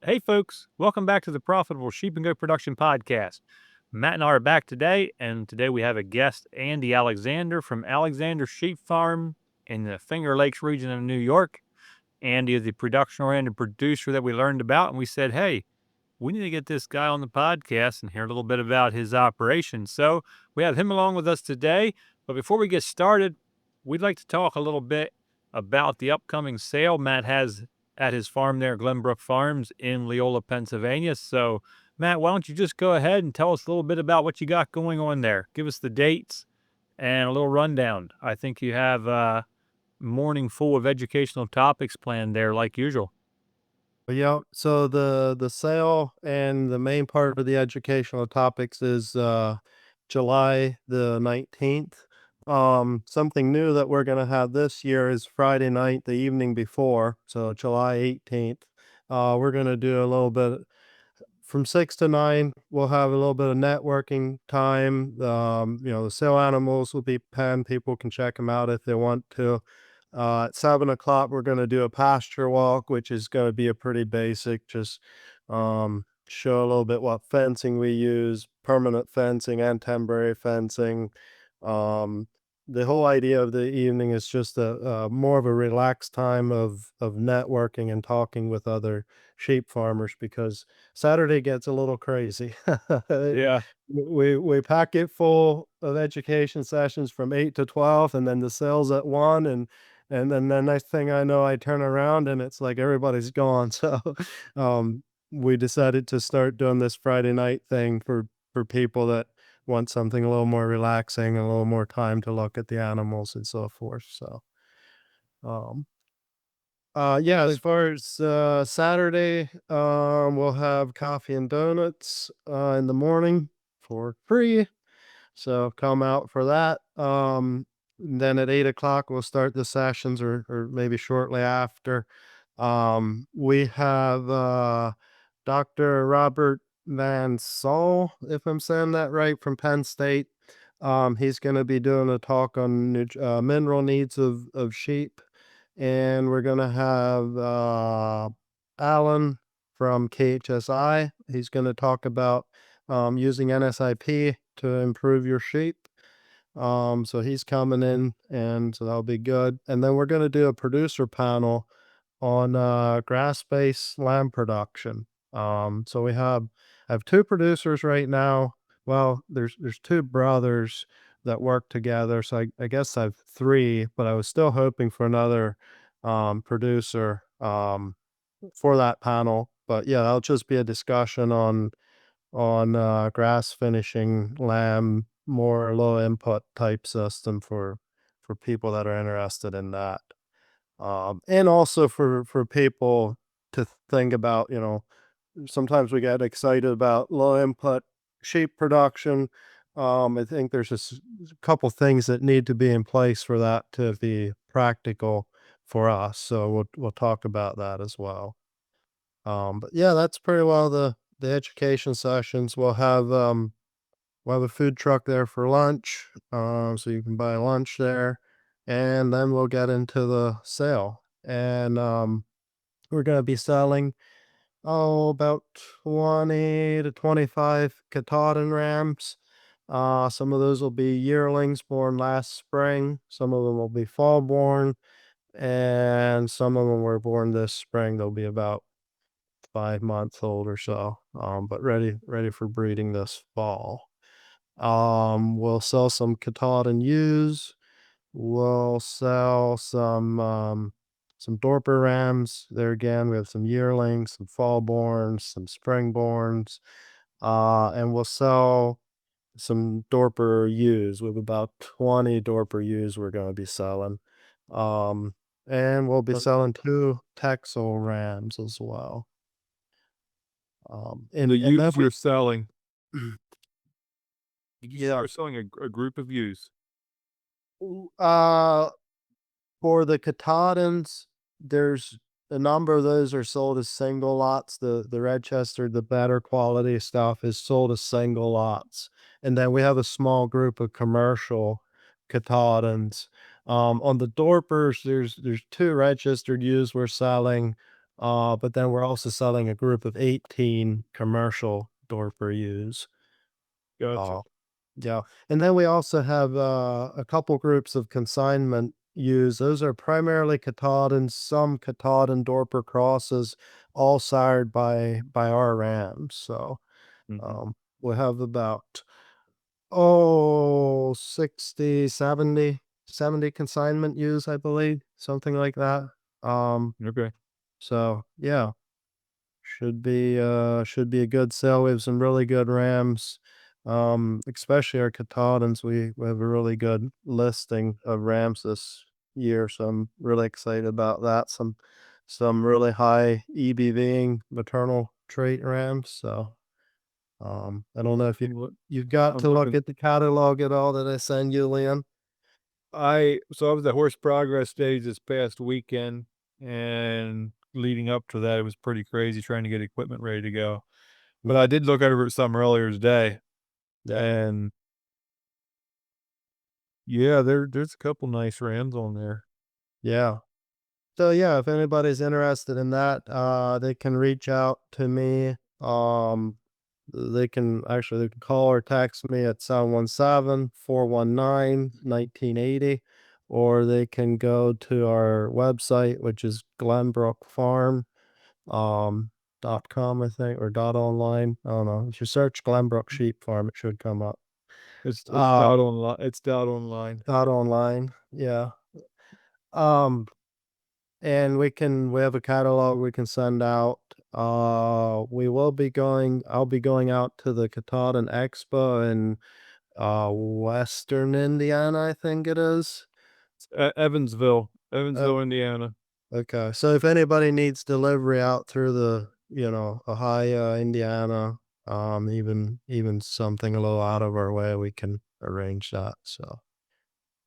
Hey, folks, welcome back to the Profitable Sheep and Goat Production Podcast. Matt and I are back today, and today we have a guest, Andy Alexander from Alexander Sheep Farm in the Finger Lakes region of New York. Andy is the production-oriented producer that we learned about, and we said, hey, we need to get this guy on the podcast and hear a little bit about his operation. So we have him along with us today. But before we get started, we'd like to talk a little bit about the upcoming sale Matt has at his farm there, Glenbrook Farms in Leola, Pennsylvania. So, Matt, why don't you just go ahead and tell us a little bit about what you got going on there? Give us the dates and a little rundown. I think you have a morning full of educational topics planned there, like usual. Yeah, so the sale and the main part of the educational topics is July the 19th. Something new that we're gonna have this year is Friday night, the evening before, so July 18th. We're gonna do a little bit from 6 to 9. We'll have a little bit of networking time. The sale animals will be penned. People can check them out if they want to. At 7 o'clock, we're going to do a pasture walk, which is going to be a pretty basic, just show a little bit what fencing we use, permanent fencing and temporary fencing. Um, the whole idea of the evening is just a more of a relaxed time of networking and talking with other sheep farmers because Saturday gets a little crazy. Yeah. We pack it full of education sessions from 8 to 12 and then the sales at 1 and then the next thing I know, I turn around and it's like everybody's gone. So, um, we decided to start doing this Friday night thing for people that want something a little more relaxing, a little more time to look at the animals and so forth. So, um, yeah, as far as Saturday, we'll have coffee and donuts in the morning for free. So come out for that. Then at 8 o'clock, we'll start the sessions or maybe shortly after. We have Dr. Robert Van Sol, if I'm saying that right, from Penn State. He's going to be doing a talk on mineral needs of sheep. And we're going to have Alan from KHSI. He's going to talk about using NSIP to improve your sheep. So he's coming in, and so that'll be good. And then we're going to do a producer panel on grass-based lamb production. So I have two producers right now. Well, there's two brothers that work together, so I guess I've three, but I was still hoping for another producer for that panel. But yeah, that'll just be a discussion on grass finishing lamb, more low input type system for people that are interested in that. And also for people to think about, sometimes we get excited about low input sheep production. I think there's just a couple things that need to be in place for that to be practical for us. So we'll talk about that as well. But yeah, that's pretty well the education sessions. We'll have a food truck there for lunch, so you can buy lunch there, and then we'll get into the sale. And we're gonna be selling about 20 to 25 Katahdin rams. Some of those will be yearlings born last spring. Some of them will be fall born, and some of them were born this spring. They'll be about 5 months old or so, but ready for breeding this fall. We'll sell some Katahdin ewes. We'll sell some Dorper rams. There again, we have some yearlings, some fallborns, some springborns, and we'll sell some Dorper ewes. We have about 20 Dorper ewes we're going to be selling. Um, and we'll be The, selling two Texel rams as well. the And then ewes you're selling, did you say yeah, you're selling a group of ewes? uh, for the Katahdins, there's a number of those are sold as single lots. The Redchester, the better quality stuff is sold as single lots. And then we have a small group of commercial Katahdins. On the Dorpers, there's two registered ewes we're selling. But then we're also selling a group of 18 commercial Dorper ewes. Gotcha. Uh, yeah. And then we also have a couple groups of consignment ewes. Those are primarily Katahdin, some Katahdin Dorper crosses, all sired by our rams. So Mhm. we have about, oh, 60, 70 consignment ewes, I believe, something like that. Okay. So yeah, should be a good sale. We have some really good rams. Especially our Katahdins. We have a really good listing of rams this year, so I'm really excited about that. Some really high EBVing maternal trait rams. So I don't know if I'm look you've got I'm to look looking at the catalog at all that I send you, Liam. I was at Horse Progress Days this past weekend, and leading up to that, it was pretty crazy trying to get equipment ready to go. But I did look over some earlier today, Yeah. and yeah, there's a couple nice Rams on there. Yeah. So yeah, if anybody's interested in that, they can reach out to me. They can call or text me at 717-419-1980, or they can go to our website, which is Glenbrook Farm .com, I think, or dot online. I don't know. If you search Glenbrook Sheep Farm, it should come up. It's Uh out online. It's out online. dot online. Yeah. Um and we have a catalog we can send out. I'll be going out to the Katahdin Expo in Western Indiana, I think it is. It's Evansville, Uh, Indiana. okay. So if anybody needs delivery out through the, Ohio, Indiana, even something a little out of our way, we can arrange that. So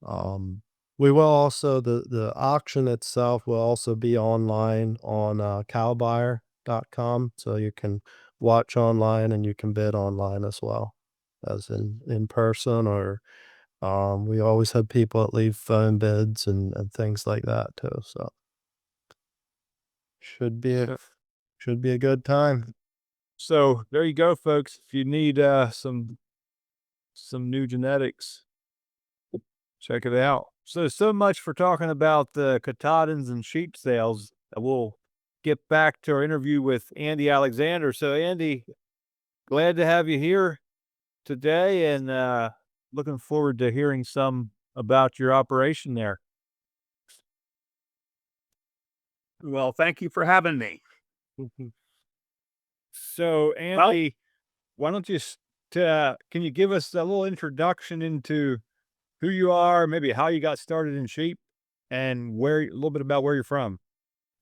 Um, we will also the auction itself will also be online on cowbuyer.com, so you can watch online and you can bid online as well as in person, or we always have people that leave phone bids and things like that too. So should be a So should be a good time. so there you go, folks. If you need some new genetics, check it out. So much for talking about the Katahdins and sheep sales. We'll get back to our interview with Andy Alexander. So Andy, glad to have you here today, and looking forward to hearing some about your operation there. Well, thank you for having me. So Well, Andy, why don't you can you give us a little introduction into who you are, maybe how you got started in sheep, and where a little bit about where you're from?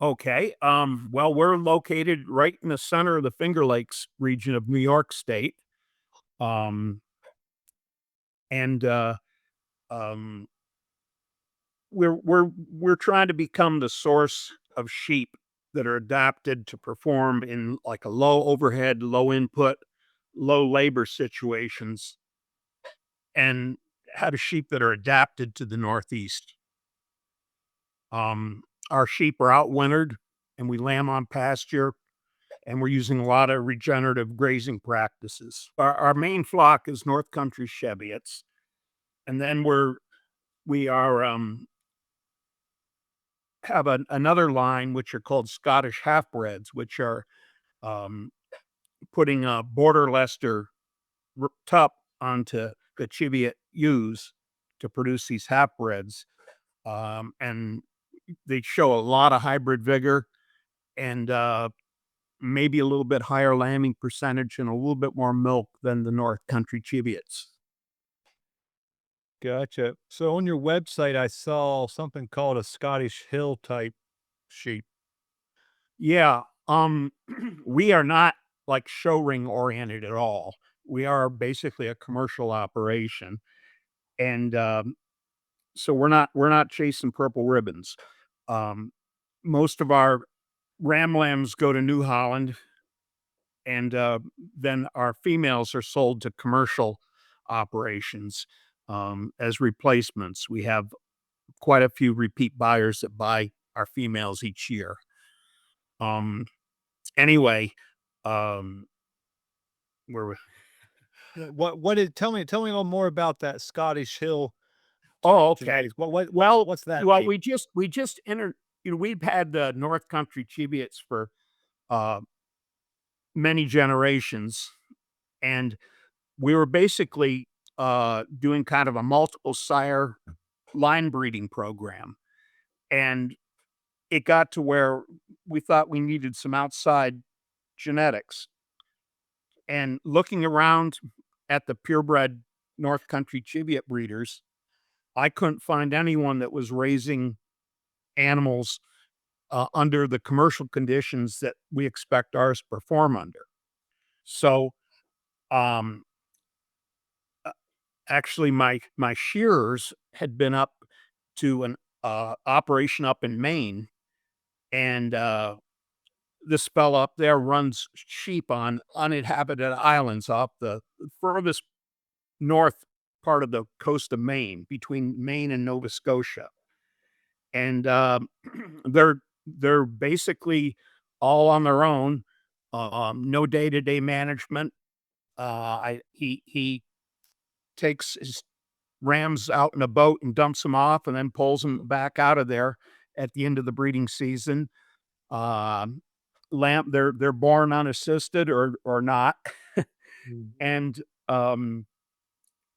okay. Well, we're located right in the center of the Finger Lakes region of New York State. Um, and um, we're trying to become the source of sheep that are adapted to perform in like a low overhead, low input, low labor situations, and have sheep that are adapted to the Northeast. Our sheep are outwintered, and we lamb on pasture, and we're using a lot of regenerative grazing practices. Our main flock is North Country Cheviots, and then we are have another line which are called Scottish halfbreds, which are um, putting a border Leicester tup onto the Cheviot ewes to produce these halfbreds, and they show a lot of hybrid vigor and maybe a little bit higher lambing percentage and a little bit more milk than the North Country Cheviots. Gotcha. So on your website, I saw something called a Scottish Hill type sheep. Yeah, we are not like show ring oriented at all. We are basically a commercial operation, and so we're not chasing purple ribbons. Um, Most of our ram lambs go to New Holland, and then our females are sold to commercial operations as replacements. We have quite a few repeat buyers that buy our females each year. Anyway, um, where we What is tell me a little more about that Scottish Hill Oh, okay. genetics. Well, What's that well, mean? we just entered. We've had the North Country Cheviets for uh, many generations, and we were basically doing kind of a multiple sire line breeding program, and it got to where we thought we needed some outside genetics. And looking around at the purebred North Country Cheviot breeders, I couldn't find anyone that was raising animals under the commercial conditions that we expect ours to perform under. So, um, uh, actually, my shearers had been up to an operation up in Maine, and this fella up there runs sheep on uninhabited islands off the furthest north part of the coast of Maine, between Maine and Nova Scotia, and they're basically all on their own. No day to day management. I he takes his rams out in a boat and dumps them off, and then pulls them back out of there at the end of the breeding season. Um, they're born unassisted or not, Mm. and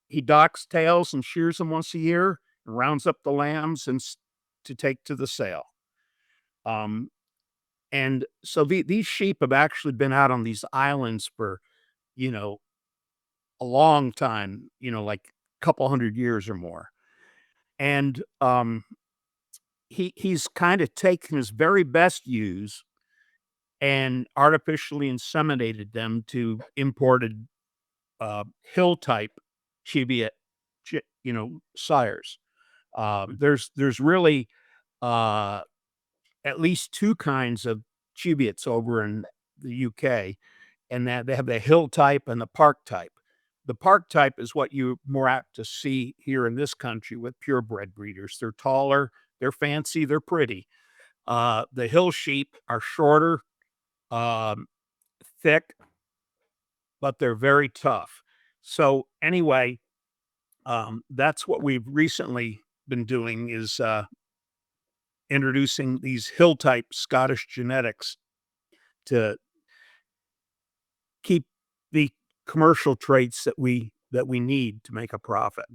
he docks tails and shears them once a year, and rounds up the lambs to take to the sale. Um, and so these sheep have actually been out on these islands for you know a long time, like a couple hundred years or more. And he's kind of taken his very best ewes and artificially inseminated them to imported hill type Cheviot, sires. There's really uh, at least two kinds of Cheviots over in the UK, and that they have the hill type and the park type. The park type is what you're more apt to see here in this country with purebred breeders. They're taller, they're fancy, they're pretty. The hill sheep are shorter, um, thick, but they're very tough. So anyway, that's what we've recently been doing is introducing these hill type Scottish genetics to keep the commercial traits that we need to make a profit.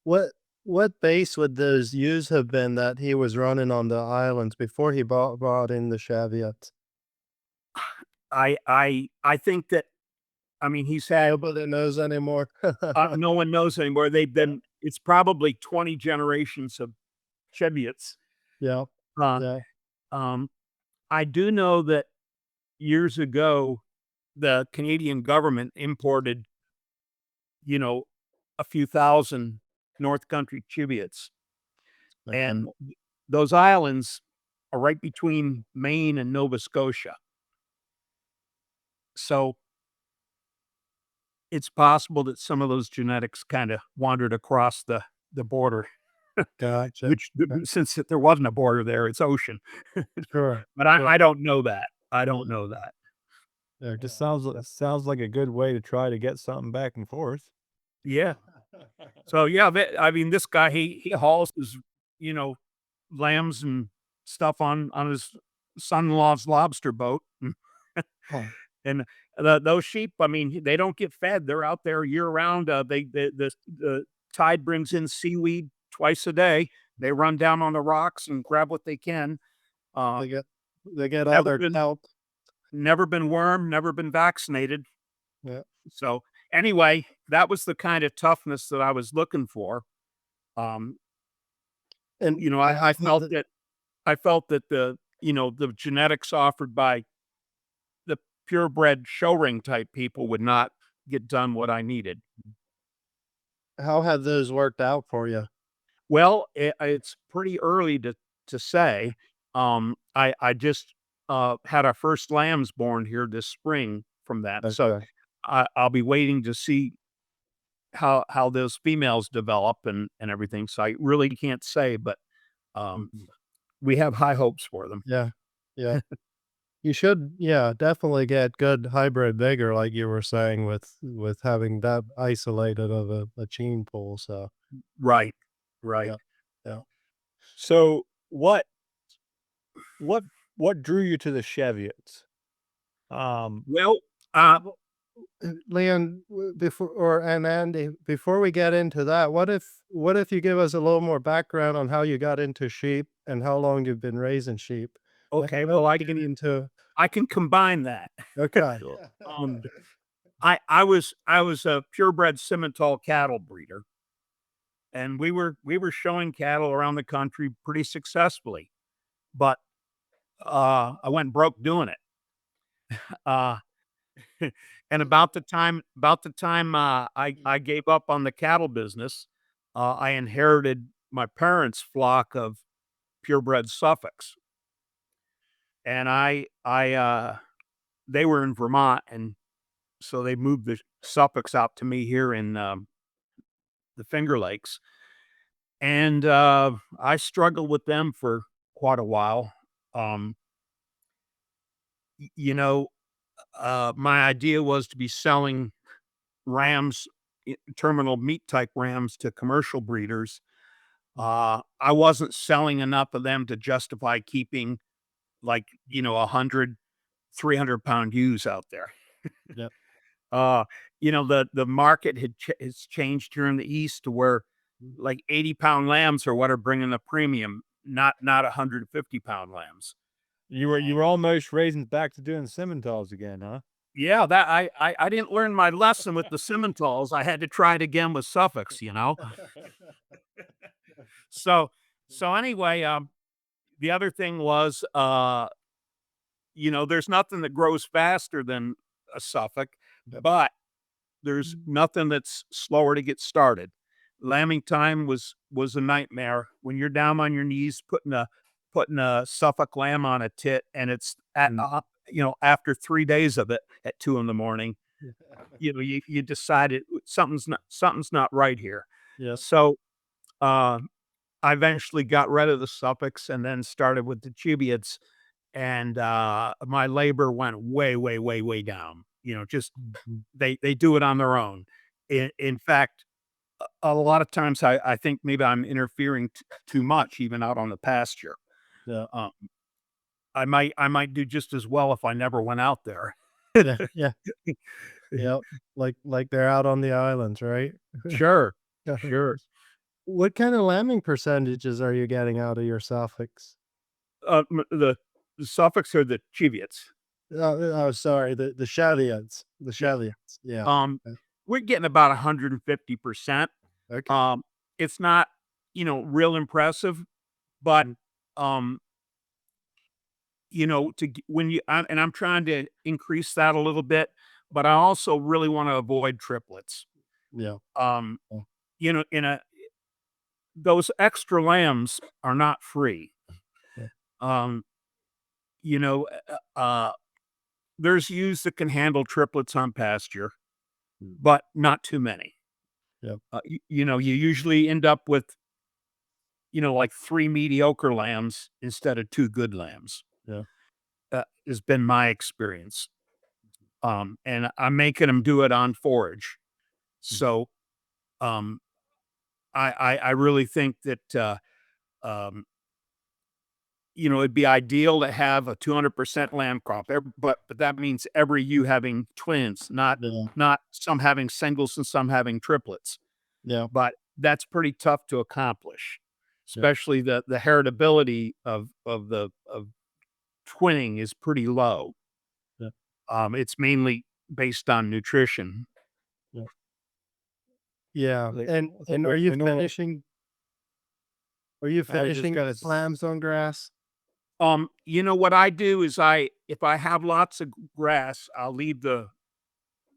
What what base would those ewes have been that he was running on the islands before he brought in the Cheviot? I think that I mean he's had Nobody knows anymore. no one knows anymore. They've been it's probably 20 generations of Cheviots. Yeah, Uh, yeah, um, I do know that years ago the Canadian government imported, you know, a few thousand North Country Cheviots, okay. and those islands are right between Maine and Nova Scotia. So it's possible that some of those genetics kinda wandered across the border, Gotcha. which since there wasn't a border there, it's ocean. Sure, But sure. I don't know that. I Yeah, don't know that. yeah, It just sounds like a good way to try to get something back and forth. Yeah. So, yeah, I mean, this guy, he hauls his, you know, lambs and stuff on his son-in-law's lobster boat. huh, And those sheep, I mean, they don't get fed. They're out there year round. The tide brings in seaweed twice a day. They run down on the rocks and grab what they can. Uh, they get they get all never their been kelp. never been wormed, never been vaccinated. Yeah, So anyway, that was the kind of toughness that I was looking for. Um, and you know, how the I felt that the genetics offered by the purebred show ring type people would not get done what I needed. how have those worked out for you? Well, it's pretty early to say. I just had our first lambs born here this spring from that, so Okay. I'll be waiting to see how those females develop and everything. So I really can't say, but um, Mhm. we have high hopes for them. Yeah. Yeah. You should, yeah, definitely get good hybrid vigor, like you were saying, with having that isolated of a gene pool. So Right, right. yeah, yeah. So what what drew you to the Cheviots? Um, Well, uh, Leon, before or and Andy, before we get into that, what if you give us a little more background on how you got into sheep and how long you've been raising sheep? okay, How well, did you get into I can combine that. okay. sure. Um, I was a purebred Simmental cattle breeder, and we were showing cattle around the country pretty successfully, but, I went broke doing it. Uh, and about the time, I gave up on the cattle business, I inherited my parents' flock of purebred Suffolks, and they were in Vermont, and so they moved the Suffolks out to me here in, the Finger Lakes, and, I struggled with them for quite a while. Um, you know, my idea was to be selling rams, terminal meat type rams to commercial breeders. I wasn't selling enough of them to justify keeping like, 100, 300 pound ewes out there. Yep. Uh, the market has changed here in the East to where like 80-pound lambs are what are bringing the premium, not 150-pound lambs. You were almost raising back to doing Simmentals again, huh? Yeah, that I didn't learn my lesson with the Simmentals. I had to try it again with Suffolks. So so anyway, the other thing was, there's nothing that grows faster than a Suffolk, Yep. but there's nothing that's slower to get started. Lambing time was a nightmare when you're down on your knees putting a Suffolk lamb on a tit, and it's after 3 days of it at 2 in the morning, you decided something's not right here. Yep. So uh, I eventually got rid of the Suffolks and then started with the Cheviets, and my labor went way, way, way, way down. Just Mhm. they do it on their own. In fact, a lot of times I think maybe I'm interfering too much, even out on the pasture. Yeah. Um, I might do just as well if I never went out there. Yeah. Yeah. Yep. Like they're out on the islands, right? Sure, sure. What kind of lambing percentages are you getting out of your suffix? The Suffolks or the Cheviets. Oh, sorry, the Cheviets, the Yeah. Cheviets, yeah. Um, we're getting about 150%. Okay. Um, it's not, real impressive, but Mm, um, and I'm trying to increase that a little bit, but I also really want to avoid triplets. yeah, Um, yeah, in a those extra lambs are not free. yeah, Um, you know, there's ewes that can handle triplets on pasture, mm, but not too many. yeah, You usually end up with, like 3 mediocre lambs instead of 2 good lambs, yeah, has been my experience. And I'm making them do it on forage. mm, So, um, I really think that, um, it'd be ideal to have a 200% lamb crop, but that means every ewe having twins, not yeah, not some having singles and some having triplets. yeah, But that's pretty tough to accomplish, yeah, especially the heritability of twinning is pretty low. yeah, It's mainly based on nutrition. yeah. Yeah, Like, and w in order are you I was just finishing gonna lambs on grass? What I do is if I have lots of grass, I'll leave the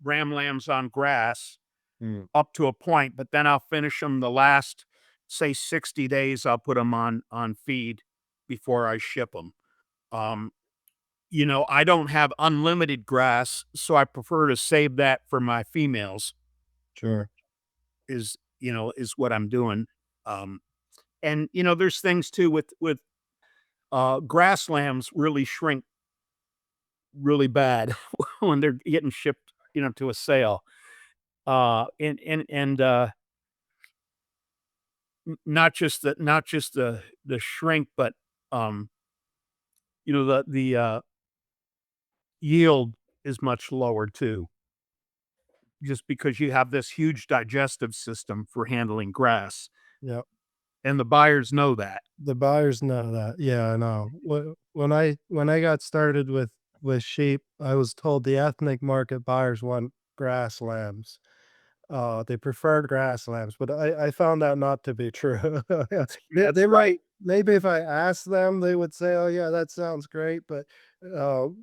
ram lambs on grass mm, up to a point, but then I'll finish them the last, say, 60 days. I'll put them on feed before I ship them. Um, I don't have unlimited grass, so I prefer to save that for my females. Sure. Is what I'm doing. Um, and there's things too with grass lambs really shrink really bad when they're getting shipped, to a sale. Not just the shrink, but the yield is much lower too, just because you have this huge digestive system for handling grass, Yep. and the buyers know that. The buyers know that. Yeah, I know. When I got started with sheep, I was told the ethnic market buyers want grass lambs. They prefer grass lambs, but I found that not to be true. Yeah, they That's right. might maybe if I asked them, they would say, "Oh, yeah, that sounds great," but,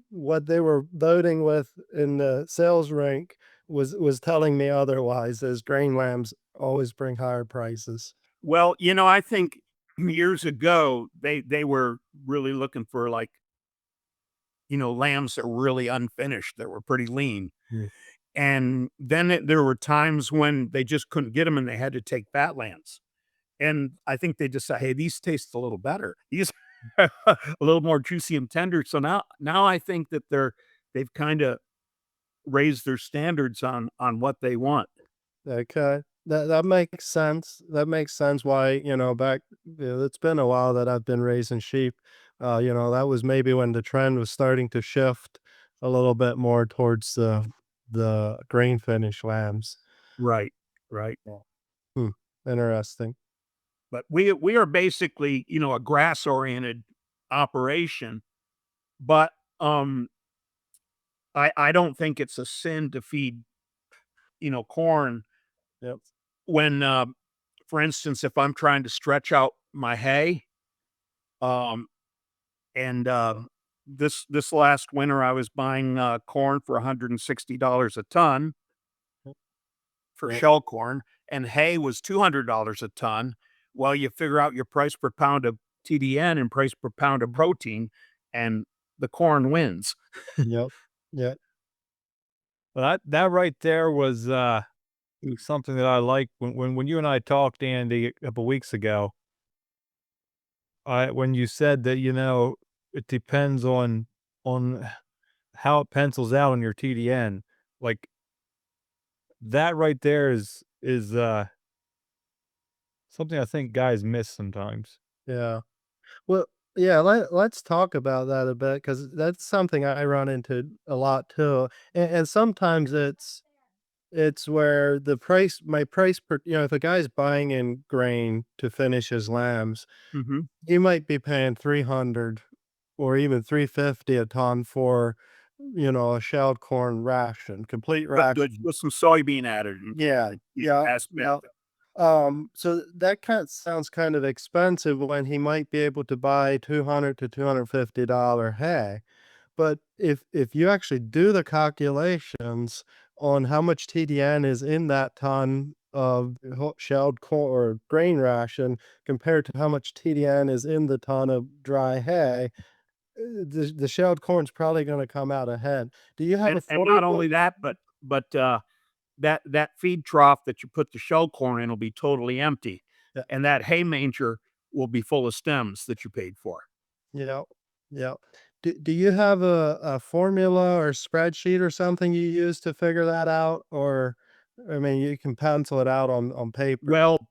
what they were voting with in the sales rank was telling me otherwise, as grain lambs always bring higher prices. Well, I think years ago they were really looking for, like, lambs that were really unfinished, that were pretty lean. Mm. And then there were times when they just couldn't get them and they had to take fat lambs. And I think they just said, "Hey, these taste a little better. These a little more juicy and tender." So now I think that they've kind of raised their standards on what they want. Okay. That makes sense. That makes sense why, back it's been a while that I've been raising sheep. That was maybe when the trend was starting to shift a little bit more towards the grain finish lambs. Right. Right. Yeah. Hmm. Interesting. But we are basically, a grass oriented operation, but I don't think it's a sin to feed, corn Yep. when, for instance, if I'm trying to stretch out my hay, um, and this last winter I was buying corn for $160 a ton for Yep. shell corn, and hay was $200 a ton. Well, you figure out your price per pound of TDN and price per pound of protein, and the corn wins. Yep. Yep. Well, that right there was something that I like when you and I talked, Andy, a couple weeks ago. When you said that, it depends on how it pencils out on your TDN, like that right there is something I think guys miss sometimes. Yeah. Well, yeah, let's talk about that a bit because that's something I run into a lot too. And sometimes it's where my price per, if a guy's buying in grain to finish his lambs, Mhm. he might be paying 300 or even 350 a ton for, a shelled corn ration, complete But with ration. with some soybean added and Yeah, yeah, yeah. aspect. So that kind of sounds kind of expensive when he might be able to buy 200 to $250 hay. But if you actually do the calculations on how much TDN is in that ton of shelled corn or grain ration compared to how much TDN is in the ton of dry hay, the shelled corn's probably going to come out ahead. Do you have a And not formula? only that, but that feed trough that you put the shell corn in will be totally empty, Yeah, and that hay manger will be full of stems that you paid for. yeah, yeah. Do you have a formula or spreadsheet or something you use to figure that out? Or, I mean, you can pencil it out on paper. Well,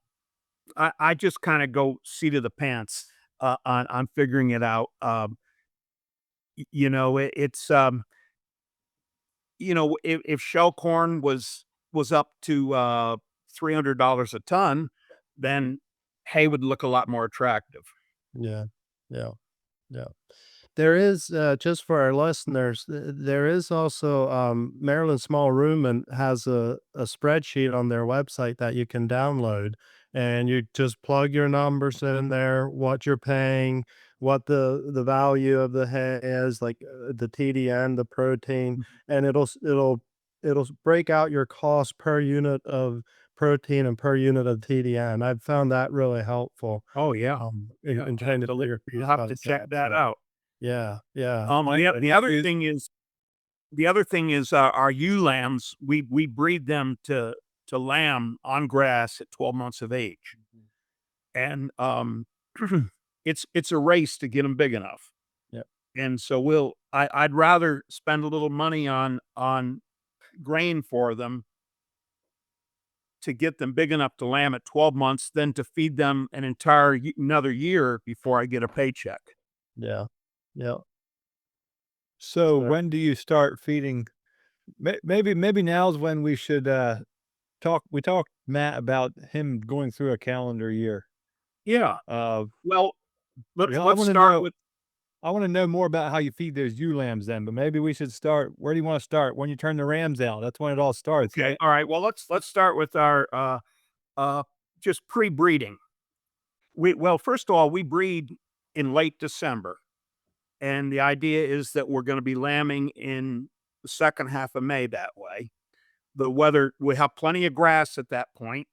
I just kinda go seat of the pants, on figuring it out. If shell corn was up to, $300 a ton, then hay would look a lot more attractive. Yeah, yeah, yeah. There is, just for our listeners, there is also, Maryland Small Rumen has a spreadsheet on their website that you can download, and you just plug your numbers in there, what you're paying, what the value of the hay is, like, the TDN, the protein, and it'll break out your cost per unit of protein and per unit of TDN. I've found that really helpful, Oh, yeah. in Yeah, trying to absolutely. figure You'll things have like to check that, that so out. yeah, yeah. The other thing is our ewe lambs, we breed them to lamb on grass at 12 months of age. And, it's a race to get them big enough. Yep. And so I'd rather spend a little money on grain for them to get them big enough to lamb at 12 months than to feed them an entire another year before I get a paycheck. Yeah. Yeah. So So, when do you start feeding? Maybe now's when we should talk. We talked Matt about him going through a calendar year. yeah. Uh, Well, yeah, let's start with I want to know more about how you feed those ewe lambs then. But maybe we should start. Where do you want to start? When you turn the rams out, that's when it all starts, okay. right? All right. Well, let's start with our uh just pre-breeding. First of all, we breed in late December. And the idea is that we're going to be lambing in the second half of May that way. The weather, we have plenty of grass at that point,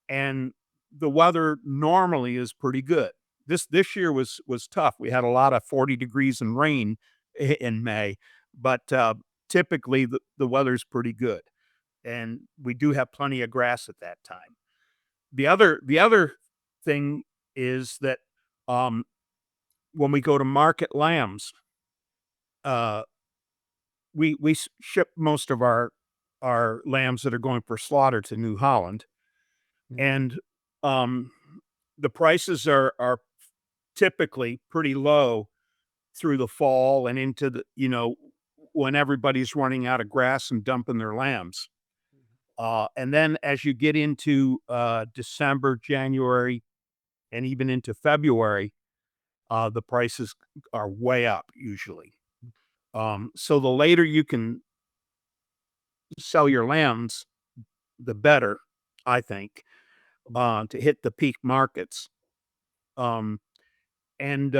and the weather normally is pretty good. This year was tough. We had a lot of 40 degrees and rain in May, but typically the weather's pretty good, and we do have plenty of grass at that time. The other thing is that um, when we go to market lambs, uh, we ship most of our lambs that are going for slaughter to New Holland, and um, the prices are typically pretty low through the fall and into the when everybody's running out of grass and dumping their lambs. And then as you get into December, January, and even into February, the prices are way up usually. So the later you can sell your lambs, the better, I think, to hit the peak markets. Um, and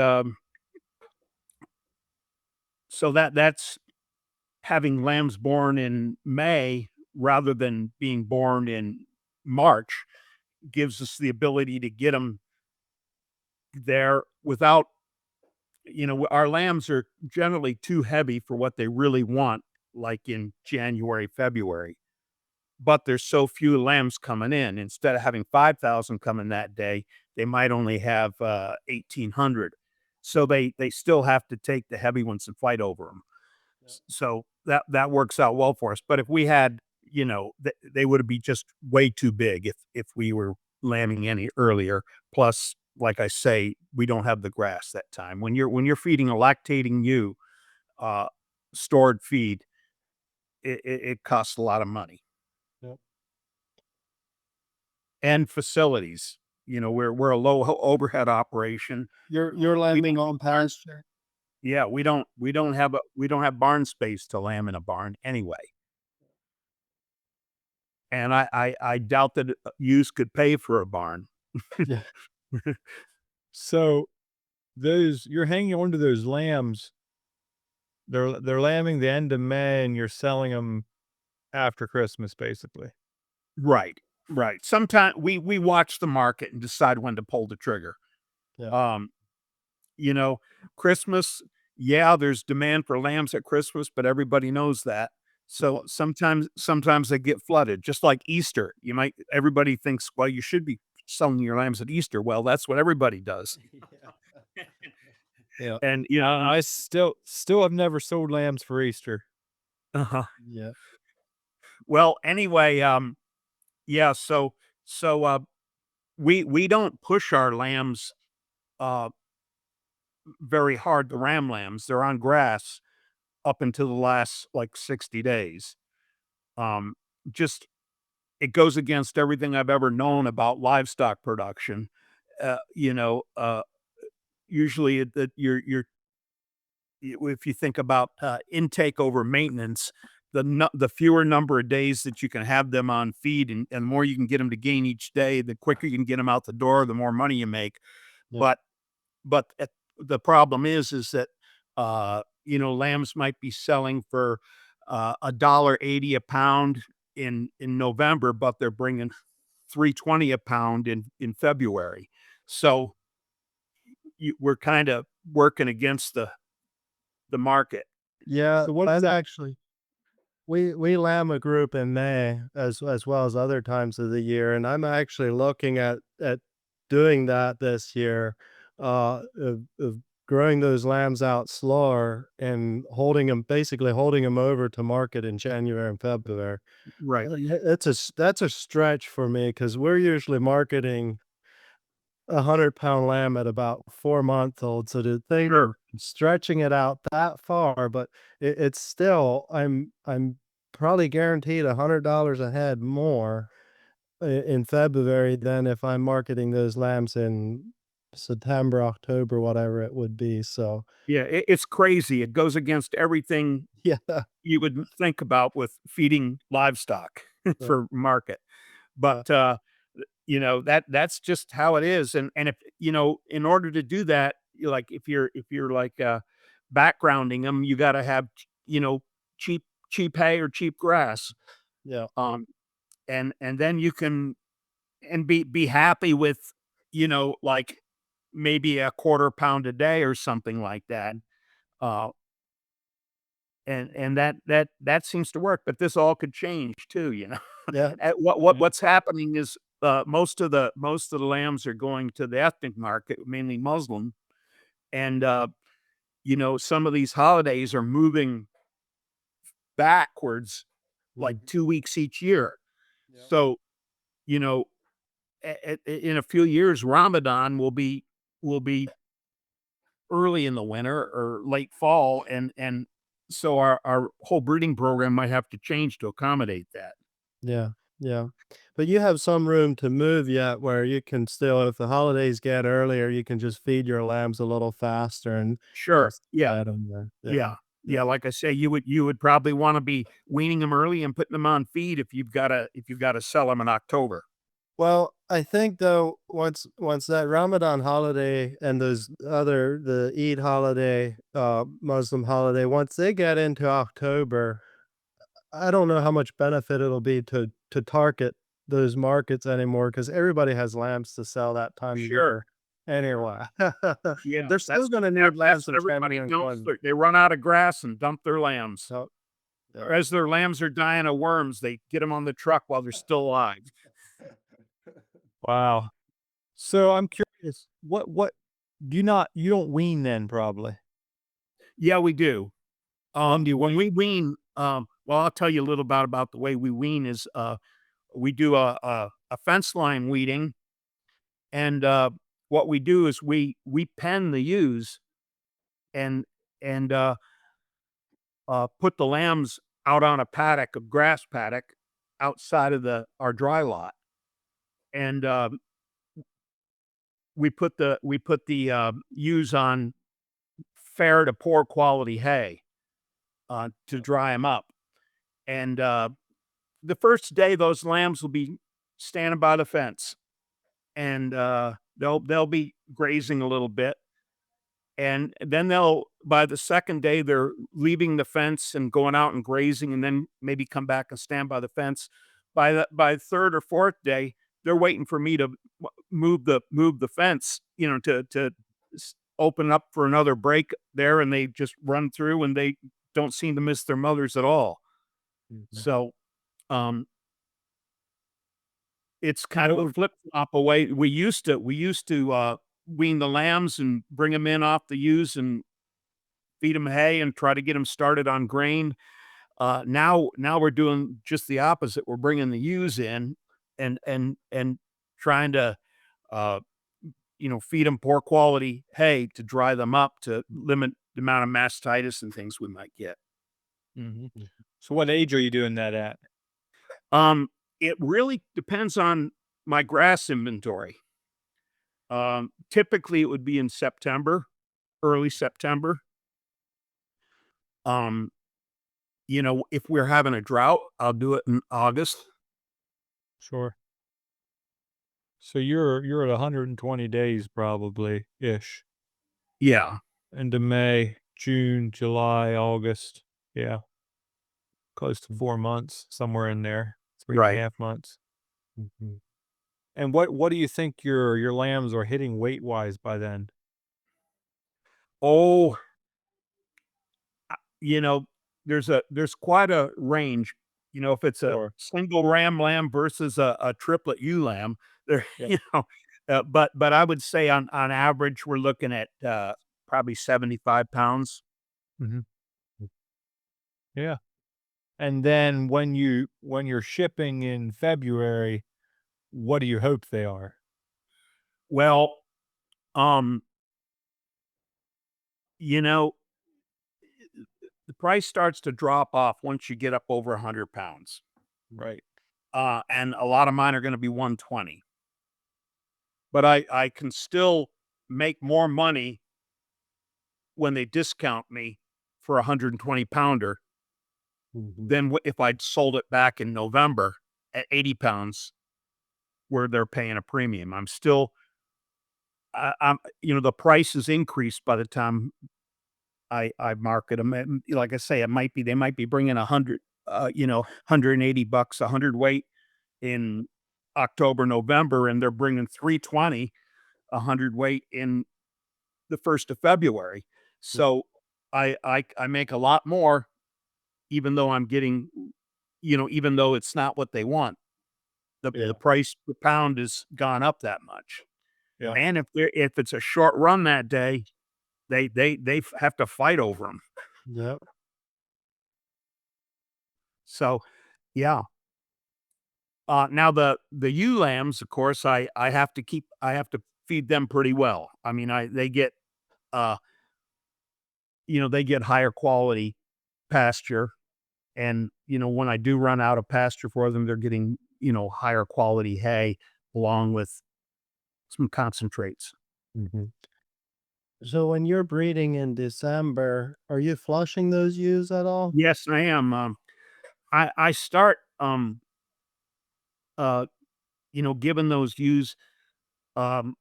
so that's having lambs born in May rather than being born in March gives us the ability to get them there without, our lambs are generally too heavy for what they really want, like in January, February. But there's so few lambs coming in. Instead of having 5,000 coming that day, they might only have 1,800. So they still have to take the heavy ones and fight over them. So that works out well for us. But if we had, they would be just way too big if we were lambing any earlier. Plus, like I say, we don't have the grass that time. When you're feeding a lactating ewe, uh, stored feed, it costs a lot of money. Yep. And facilities. We're a low overhead operation. You're lambing on pasture. Yeah, we don't have barn space to lamb in a barn anyway. And I doubt that ewes could pay for a barn. Yeah. So those you're hanging on to those lambs. They're lambing the end of May, and you're selling them after Christmas, basically. Right, right. Sometimes we watch the market and decide when to pull the trigger. Yeah. Um, you know, Christmas, yeah, there's demand for lambs at Christmas, but everybody knows that. So sometimes they get flooded, just like Easter. Everybody thinks, well, you should be selling your lambs at Easter. Well, that's what everybody does. Yeah. And I still have never sold lambs for Easter. uh Yeah. well, anyway, yeah, so we don't push our lambs uh very hard, the ram lambs. They're on grass up until the last like 60 days. Um, just it goes against everything I've ever known about livestock production. Uh, you know, uh, usually that if you think about intake over maintenance, the fewer number of days that you can have them on feed, and the more you can get them to gain each day, the quicker you can get them out the door, the more money you make. Yeah. But the problem is that lambs might be selling for $1.80 a pound in November, but they're bringing 3.20 a pound in February. So we're kind of working against the market. Yeah. So what is That's that? actually we lamb a group in May as well as other times of the year, and I'm actually looking at doing that this year. of growing those lambs out slower and basically holding them over to market in January and February. Right. Yeah, that's a stretch for me because we're usually marketing 100-pound lamb at about 4-month old. So to think of Sure. stretching it out that far, but it's still I'm probably guaranteed $100 a head more in February than if I'm marketing those lambs in September, October, whatever it would be. So Yeah, it's crazy. It goes against everything yeah, you would think about with feeding livestock uh, for market. uh, But, that's just how it is, and if in order to do that, if you're like, backgrounding them, you gotta have, cheap cheap hay or cheap grass, yeah, um, and then you can and be happy with, like, maybe a quarter pound a day or something like that, uh, and that seems to work, but this all could change too, you know? yeah, Yeah. What's happening is, most of the lambs are going to the ethnic market, mainly Muslim, and, some of these holidays are moving backwards like mhm, 2 weeks each year. yeah, So, you know, in a few years, Ramadan will be early in the winter or late fall, and so our whole breeding program might have to change to accommodate that. yeah, yeah. But you have some room to move yet where you can still, if the holidays get earlier, you can just feed your lambs a little faster and Sure. just Yeah. let them there. Yeah, Yeah. yeah. Yeah, like I say, you would probably wanna be weaning them early and putting them on feed if you've gotta sell them in October. Well, I think though, once that Ramadan holiday and the Eid holiday, Muslim holiday, once they get into October, I don't know how much benefit it'll be to target those markets anymore because everybody has lambs to sell that time of Sure. year anyway. Yeah, They're still that's gonna that need that's lambs in what everybody January and knows. February. They run out of grass and dump their lambs. So, yeah. Or as their lambs are dying of worms, they get them on the truck while they're still alive. Wow. So I'm curious, what you don't wean then probably? Yeah, we do. When do you When wean? we wean, well, I'll tell you a little about the way we wean is, we do a fence line weeding, and, what we do is we pen the ewes and and put the lambs out on a paddock, a grass paddock outside of our dry lot, and, we put the ewes on fair to poor quality hay, to dry them up, and, the first day, those lambs will be standing by the fence, and, they'll be grazing a little bit, and then by the second day, they're leaving the fence and going out and grazing, and then maybe come back and stand by the fence. By third or fourth day, they're waiting for me to move the fence, open up for another break there, and they just run through, and they don't seem to miss their mothers at all. Mhm. So, um, it's kind of a So flip flop away. We used to wean the lambs and bring them in off the ewes and feed them hay and try to get them started on grain. Now we're doing just the opposite. We're bringing the ewes in and trying to, uh, feed them poor quality hay to dry them up to limit the amount of mastitis and things we might get. mhm. So what age are you doing that at? Um, it really depends on my grass inventory. Typically, it would be in September, early September. Um, if we're having a drought, I'll do it in August. Sure. So you're at 120 days probably ish Yeah, into May, June, July, August. Yeah, close to 4 months, somewhere in there, three and a right. half months. Mhm. And what do you think your lambs are hitting weight wise by then? Oh, you know, there's quite a range. If it's a Sure. single ram lamb versus a triplet ewe lamb, there, Yeah. But I would say on average, we're looking at, probably 75 pounds. Mhm. Yeah. And then when you're shipping in February, what do you hope they are? Well, um, you know, the price starts to drop off once you get up over 100 pounds. Right. And a lot of mine are gonna be 120. But I can still make more money when they discount me for a 120 pounder Mhm. than if I'd sold it back in November at 80 pounds where they're paying a premium. I'm still I'm the price is increased by the time I market them. And like I say, they might be bringing 100, 180 bucks, 100 weight in October, November, and they're bringing 320, 100 weight in the 1st of February. So I make a lot more, even though I'm getting, even though it's not what they want. The Yeah. price per pound has gone up that much. Yeah. And if it's a short run that day, they have to fight over them. Yep. So yeah. Now the ewe lambs, of course, I have to feed them pretty well. I mean, uh they get higher quality pasture. And, when I do run out of pasture for them, they're getting, higher quality hay along with some concentrates. Mhm. So when you're breeding in December, are you flushing those ewes at all? Yes, I am. I start, uh, giving those ewes, um,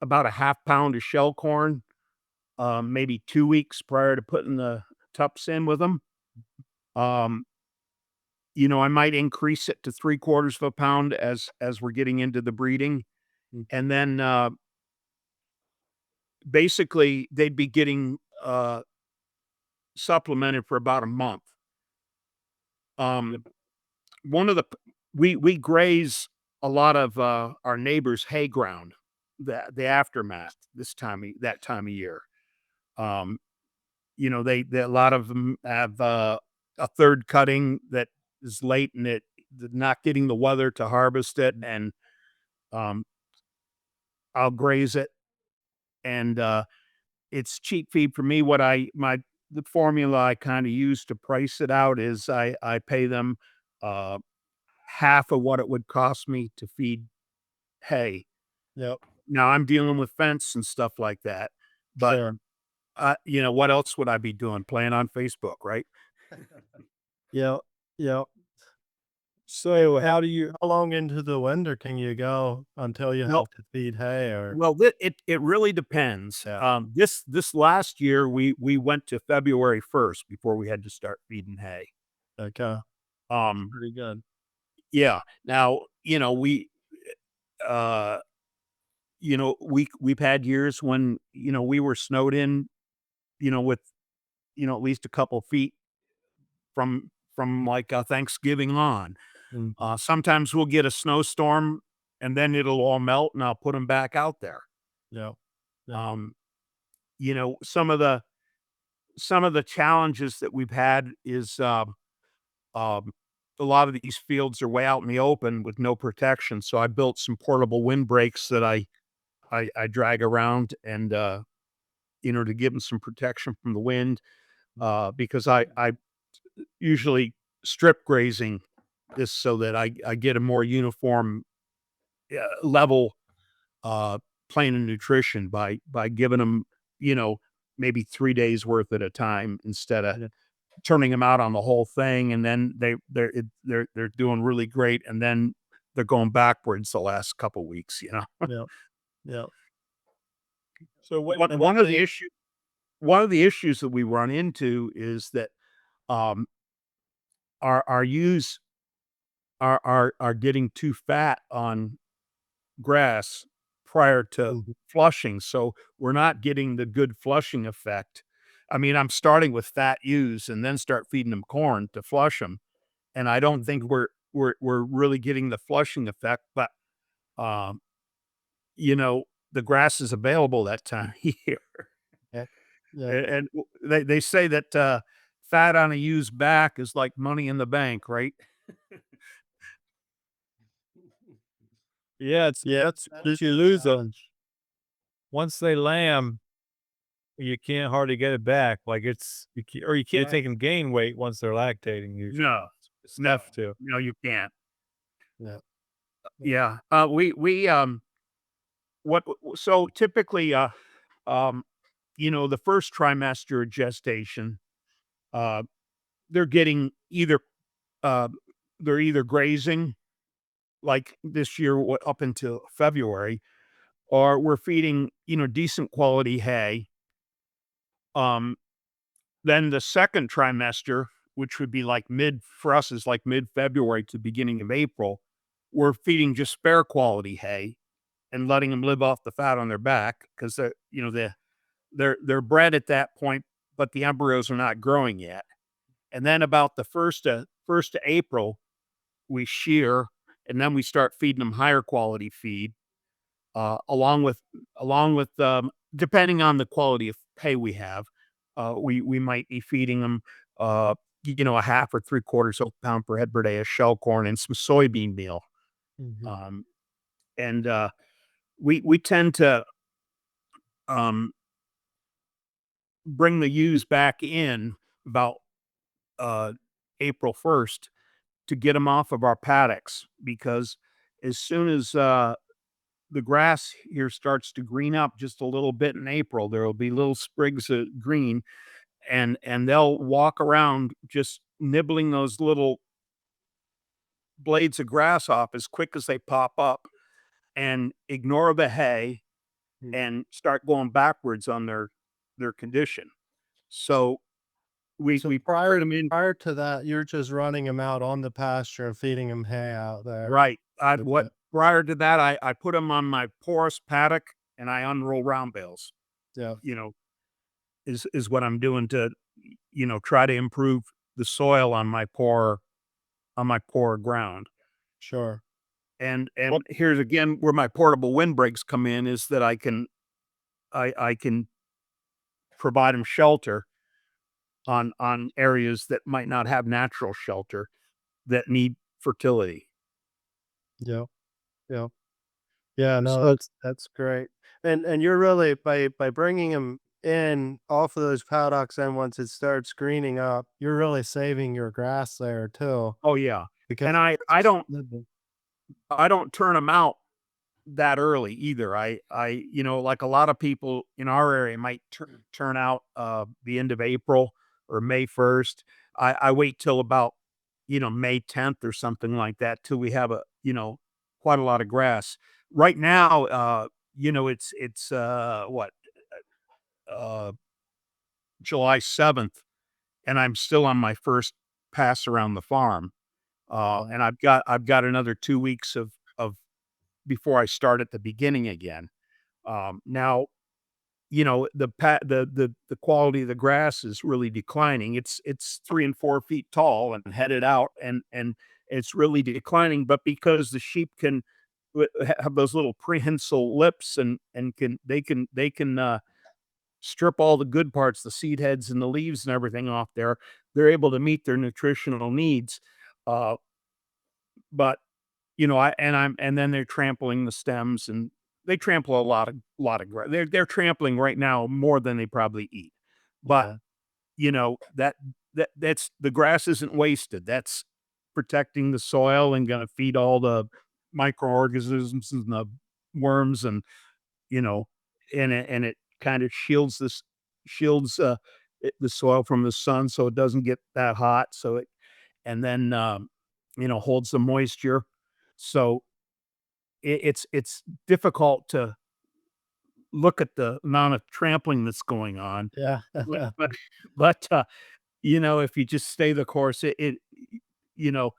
about a half pound of shell corn, maybe 2 weeks prior to putting the tups in with them. Um, I might increase it to 3/4 of a pound as we're getting into the breeding. Mm. And then, basically, they'd be getting, supplemented for about a month. Um, one of the p we graze a lot of, our neighbors' hay ground, the aftermath that time of year. Um, they a lot of them have, a 3rd cutting that is late and they're not getting the weather to harvest it, and, um, I'll graze it, and, it's cheap feed for me. The formula I kinda use to price it out is I pay them, uh, half of what it would cost me to feed hay. Yep. Now I'm dealing with fence and stuff like that, but, Sure. what else would I be doing? Playing on Facebook, right? Yep. Yep. So How long into the winter can you go until you Well have to feed hay or well, it really depends. yeah. This last year, we went to February 1st before we had to start feeding hay. Okay. Um, Pretty good. yeah. Now, uh, we've had years when, we were snowed in, with, at least a couple feet from like, Thanksgiving on. Mhm. Sometimes we'll get a snowstorm and then it'll all melt and I'll put them back out there. Yep. Yep. Um, some of the challenges that we've had is, um, a lot of these fields are way out in the open with no protection. So I built some portable windbreaks that I drag around and, to give them some protection from the wind. Because I usually strip grazing this so that I get a more uniform, level, uh, plan of nutrition by giving them, you know, maybe 3 days worth at a time instead of Yeah. turning them out on the whole thing, and then they're doing really great, and then they're going backwards the last couple weeks. Yep. Yep. so what One And one of the issue one of the issues that we run into is that, um, our ewes are getting too fat on grass prior to mhm. flushing, so we're not getting the good flushing effect. I mean, I'm starting with fat ewes and then start feeding them corn to flush them, and I don't think we're really getting the flushing effect, but, um, the grass is available that time of year. Yeah. Yeah. And they say that, fat on a used back is like money in the bank, right? Yeah, it's Yeah. that's That once is you a lose them, challenge. once they lamb, you can't hardly get it back. Like you can't Right. take them gain weight once they're lactating. Usually, No, it's no, tough to. no, you can't. Yeah. Yeah. Yeah, what so typically, um, the first trimester of gestation, uh, they're getting uh, they're either grazing, like this year, up until February, or we're feeding, decent quality hay. Um, then the second trimester, which would be like for us is like mid-February to beginning of April, we're feeding just spare quality hay and letting them live off the fat on their back because they're bred at that point, but the embryos are not growing yet. And then about the first of April, we shear, and then we start feeding them higher quality feed, along with depending on the quality of hay we have, we might be feeding them, a half or 3/4 of a pound per head per day of shell corn and some soybean meal. Mhm. Um, and we tend to um, bring the ewes back in about uh, April 1st to get them off of our paddocks because as soon as the grass here starts to green up just a little bit in April, there will be little sprigs of green, and they'll walk around just nibbling those little blades of grass off as quick as they pop up and ignore the hay Mm. and start going backwards on their condition. So we So we put them in. prior to that, you're just running them out on the pasture and feeding them hay out there. Right. I With what the Prior to that, I put them on my porous paddock and I unroll round bales, yeah, you know, is what I'm doing to, try to improve the soil on my poor ground. sure. And here's again where my portable windbreaks come in is that I can provide them shelter on areas that might not have natural shelter that need fertility. Yeah, yeah. Yeah, no, So that's great. And you're really by bringing them in off of those paddocks and once it starts greening up, you're really saving your grass there too oh yeah. And because I don't turn them out that early either. Like a lot of people in our area might turn out the end of April or May 1st. I wait till about, May 10th or something like that till we have quite a lot of grass. Right now, it's what, uh July 7th, and I'm still on my first pass around the farm. And I've got another 2 weeks of before I start at the beginning again. Now, the quality of the grass is really declining. It's 3 and 4 feet tall and headed out, and it's really declining. But because the sheep can have those little prehensile lips and they can strip all the good parts, the seed heads and the leaves and everything off there, they're able to meet their nutritional needs. Uh, but and then they're trampling the stems and they trample a lot of grass. They're trampling right now more than they probably eat. But yeah, that's the grass isn't wasted. That's protecting the soil and going to feed all the microorganisms and the worms and you know and it kind of shields the soil from the sun so it doesn't get that hot so it and then holds the moisture. So it's difficult to look at the amount of trampling that's going on. yeah. But but if you just stay the course, you know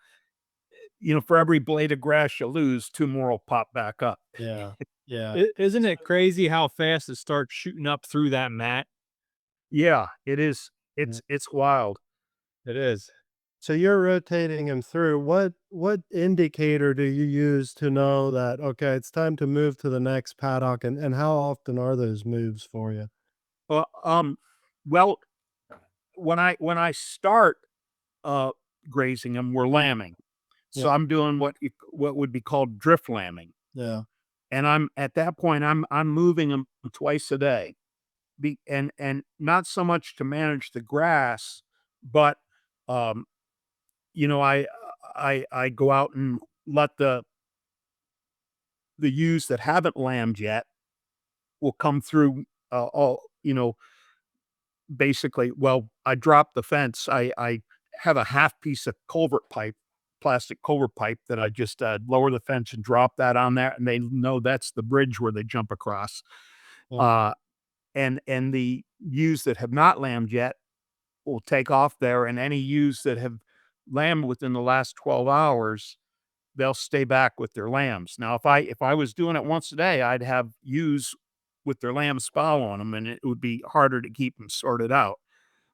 for every blade of grass you lose, 2 more will pop back up. Yeah, yeah, Isn't it crazy how fast it starts shooting up through that mat? Yeah, it is. yeah. It's wild. It is. So you're rotating him through. What indicator do you use to know that, okay, it's time to move to the next paddock, and how often are those moves for you? Well, well, when I start, uh, grazing them, we're lambing. Yeah. So I'm doing what would be called drift lambing, Yeah. and I'm at that point, I'm moving them twice a day. And not so much to manage the grass, but, um, I go out and let the ewes that haven't lambed yet will come through, all basically, well, I drop the fence. I have a half piece of culvert pipe, plastic culvert pipe that I just, lower the fence and drop that on there, and they know that's the bridge where they jump across. Yeah. Uh, and the ewes that have not lambed yet will take off there, and any ewes that have lambed within the last 12 hours, they'll stay back with their lambs. Now, if I was doing it once a day, I'd have ewes with their lambs following them, and it would be harder to keep them sorted out.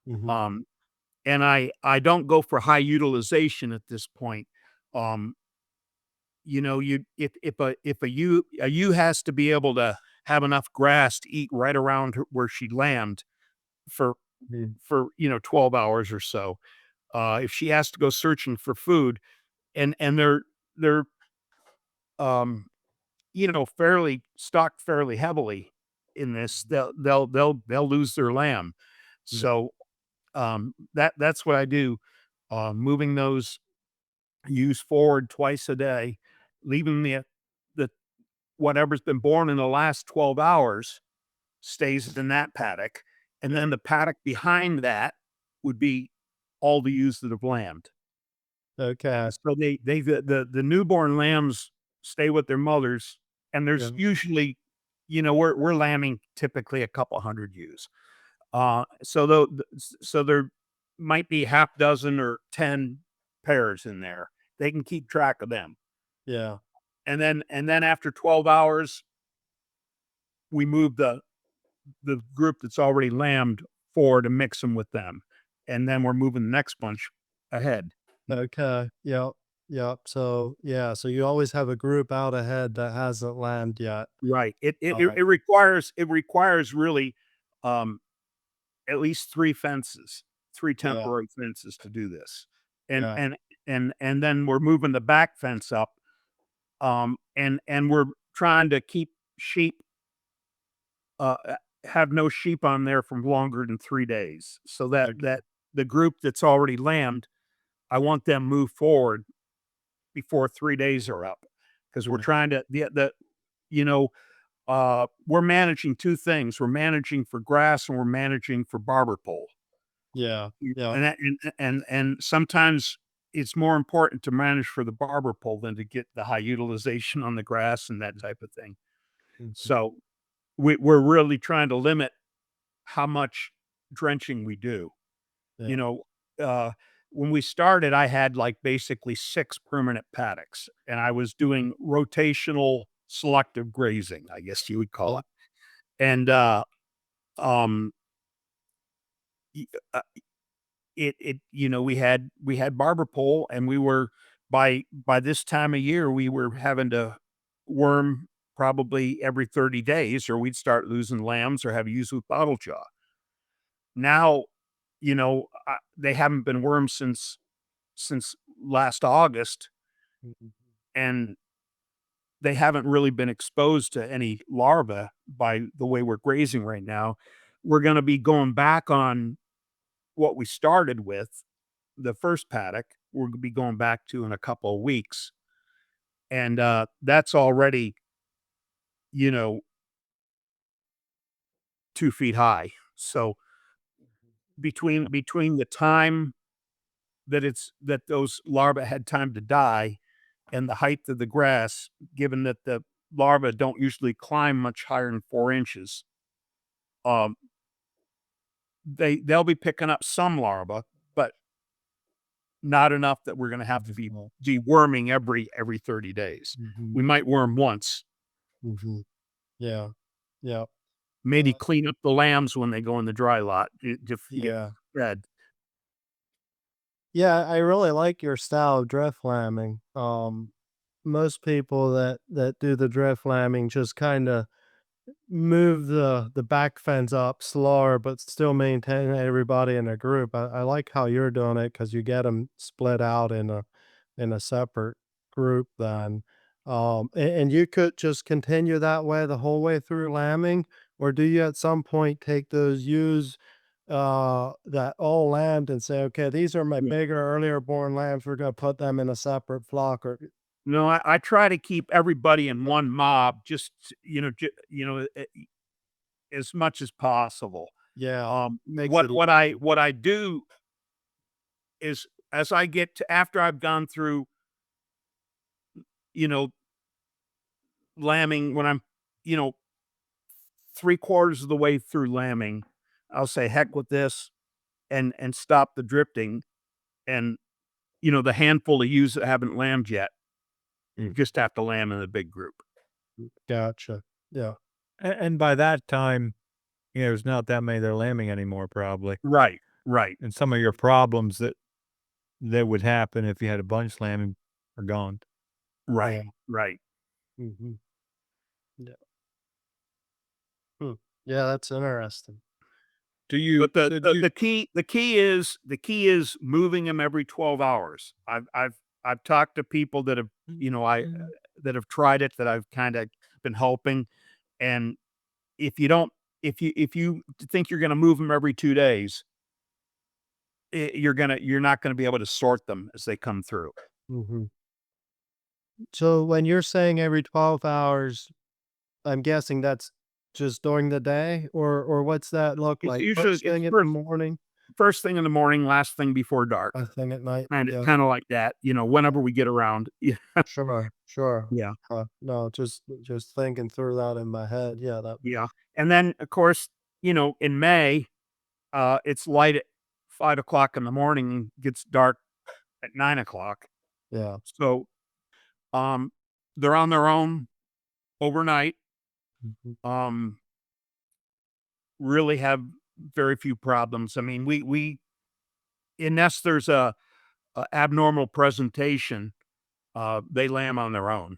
Mhm. Um, and I don't go for high utilization at this point. Um, you if a ewe has to be able to have enough grass to eat right around where she lambed for Mhm. 12 hours or so. If she has to go searching for food, and they're um fairly stocked fairly heavily in this, they'll lose their lamb. Yeah. So that's what I do. Moving those ewes forward twice a day, leaving the whatever's been born in the last 12 hours stays in that paddock, and then the paddock behind that would be all the ewes that have lambed. Okay. So the newborn lambs stay with their mothers, and Yeah. there's usually, we're lambing typically a couple hundred ewes. So there might be half dozen or 10 pairs in there. They can keep track of them. Yeah. And then after 12 hours, we move the group that's already lambed forward to mix them with them. And then we're moving the next bunch ahead. Okay. Yep. Yep. So, yeah, so you always have a group out ahead that hasn't landed yet. Right. It Alright. requires really, um, at least 3 fences, 3 Yeah. temporary fences to do this. And Yeah. and and then we're moving the back fence up, and we're trying to keep sheep, have no sheep on there for longer than 3 days, so that Okay. the group that's already lambed, I want them moved forward before 3 days are up, because 'cause we're Yeah. trying to you know, we're managing 2 things. We're managing for grass and we're managing for barber pole. Yeah. Yeah. And that and sometimes it's more important to manage for the barber pole than to get the high utilization on the grass and that type of thing. Mhm. So, we're really trying to limit how much drenching we do. Yeah. You know, uh, when we started, I had, like, basically 6 permanent paddocks, and I was doing rotational selective grazing, I guess you would call Yeah. it. And, um, y uh, we had barber pole, and we were by this time of year, we were having to worm probably every 30 days, or we'd start losing lambs or have ewes with bottle jaw. Now, they haven't been wormed since last August, Mhm. and they haven't really been exposed to any larvae by the way we're grazing right now. We're gonna be going back on what we started with, the first paddock, we're gonna be going back to in a couple of weeks, and, that's already, you know, 2 feet high. So, between the time that those larvae had time to die and the height of the grass, given that the larvae don't usually climb much higher than 4 inches, um, they'll be picking up some larvae, but not enough that we're gonna have to be Mhm. deworming every 30 days. Mhm. We might worm once, Mhm. Yeah. Yeah. maybe Uh, clean up the lambs when they go in the dry lot to get yeah. fed. Yeah, I really like your style of drift lambing. Most people that do the drift lambing just kind of move the back fence up slower, but still maintain everybody in a group. I like how you're doing it because you get them split out in a separate group. Then, and you could just continue that way the whole way through lambing, or do you at some point take those ewes that all lambed and say, okay, these are my Yeah. bigger, earlier born lambs. We're gonna put them in a separate flock, or No, I try to keep everybody in one mob, just as much as possible. yeah, makes it What I do is, as I get to after I've gone through, you know, lambing, when I'm, you know, 3/4 of the way through lambing, I'll say, "Heck with this," and stop the drifting, and, the handful of ewes that haven't lambed yet, you just have to lamb in a big group. gotcha. Yeah. And by that time, there's not that many that are lambing anymore, probably. Right, right, And some of your problems that would happen if you had a bunch lambing are gone. right, Yeah. right. Mhm. Yeah. Hmm. Yeah, that's interesting. Do you But the so do the you the key is moving them every 12 hours. I've talked to people that have, that have tried it, that I've kinda been helping, and if you don't if you think you're gonna move them every 2 days, you're not gonna be able to sort them as they come through. Mhm. So when you're saying every 12 hours, I'm guessing that's just during the day, or what's that look It's like? usually First it's thing in the first morning, first thing in the morning, last thing before dark. last thing at night? Kinda Yeah. kinda like that, whenever we get around. Yeah. Sure, sure. Yeah. No, just thinking through that in my head. Yeah, that Yeah. And then, of course, in May, it's light at 5 o'clock in the morning and gets dark at 9 o'clock. yeah. So, um, they're on their own overnight, Mhm. um, really have very few problems. I mean, we unless there's a abnormal presentation, they lamb on their own.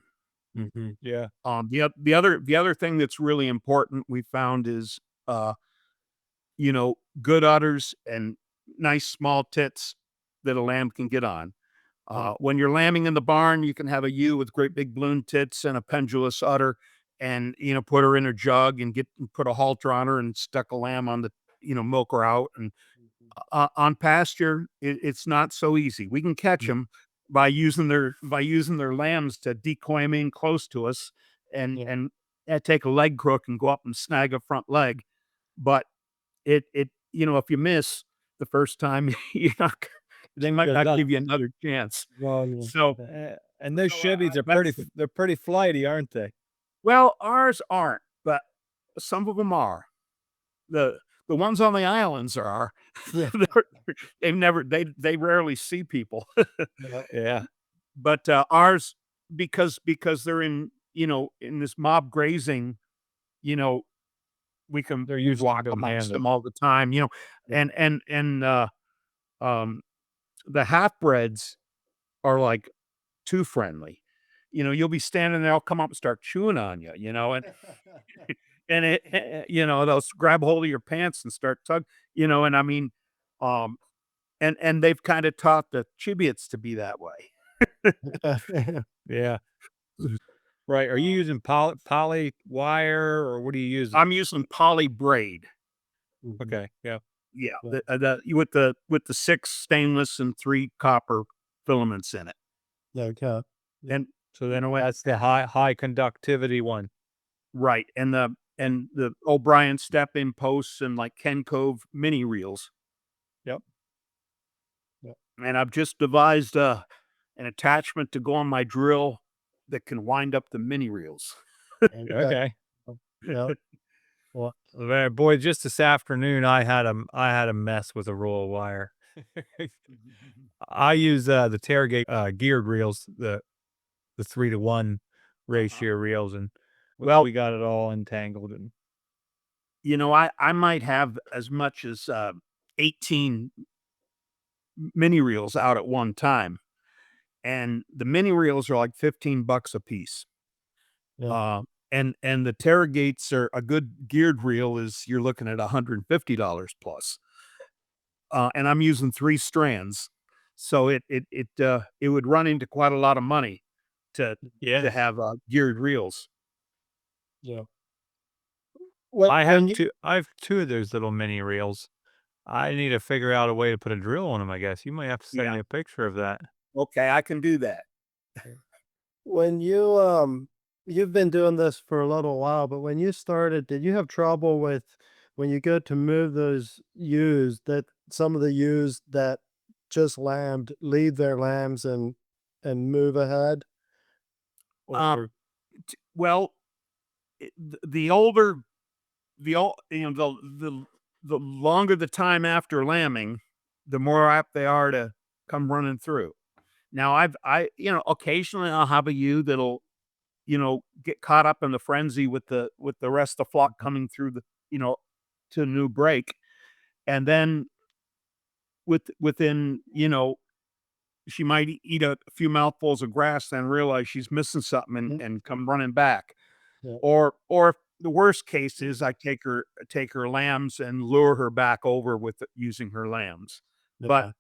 Mhm. Yeah. The other thing that's really important we found is, uh, good udders and nice small tits that a lamb can get on. Yeah. When you're lambing in the barn, you can have a ewe with great big balloon tits and a pendulous udder, and put her in a jug and put a halter on her and stuck a lamb on the milk her out. And on pasture, it's not so easy. We can catch Mhm. them by using their lambs to decoy them in close to us, and Yeah. and take a leg crook and go up and snag a front leg. But if you miss the first time, they might Good not luck. give you another chance. Well, yeah. So, And those Chevys are that's they're pretty flighty, aren't they? well, ours aren't, but some of them are. The the ones on the islands are. Yeah. They're they rarely see people. Yeah. Yeah. But, ours, because they're in this mob grazing, you know, we can They're usually walk good amongst handled. them all the time, Yeah. and um, the half breds are, like, too friendly. You'll be standing there, they'll come up and start chewing on you, they'll grab hold of your pants and start and I mean, um, and they've kinda taught the Cheviets to be that way. Yeah. Right. Are you using poly wire or what are you using? I'm using poly braid. Mhm. Okay. Yeah. Yeah, Yeah. with the 6 stainless and 3 copper filaments in it. Okay. Yeah. And So you know what? that's the high conductivity one. Right, and the O'Brien step-in posts and, like, Ken Cove mini reels. Yep. Yeah. And I've just devised, an attachment to go on my drill that can wind up the mini reels. Okay. Okay. Oh, yeah. Well, Man, boy, just this afternoon I had a mess with a roll of wire. I use the Tailgate geared reels, the 3-to-1 Uh-huh. ratio reels, and well, we got it all entangled and I might have as much as, 18 mini reels out at one time, and the mini reels are like $15 a piece. Yeah. And the Terragates are a good geared reel is you're looking at $150 plus. And I'm using 3 strands. So it would run into quite a lot of money to Yeah. have, geared reels. Yeah. When you I have 2 of those little mini reels. I need to figure out a way to put a drill on them, I guess. You might have to send Yeah. me a picture of that. Okay, I can do that. when you you've been doing this for a little while, but when you started, did you have trouble with when you go to move those ewes that some of the ewes that just lambed leave their lambs and move ahead? Um, Or well, the older the ol the longer the time after lambing, the more apt they are to come running through. Now occasionally I'll have a ewe that'll, get caught up in the frenzy with the rest of the flock coming through you know, to a new break. And then within, she might eat a few mouthfuls of grass and realize she's missing something yeah, and come running back. yeah, Or the worst case is I take her lambs and lure her back over with using her lambs. But yeah,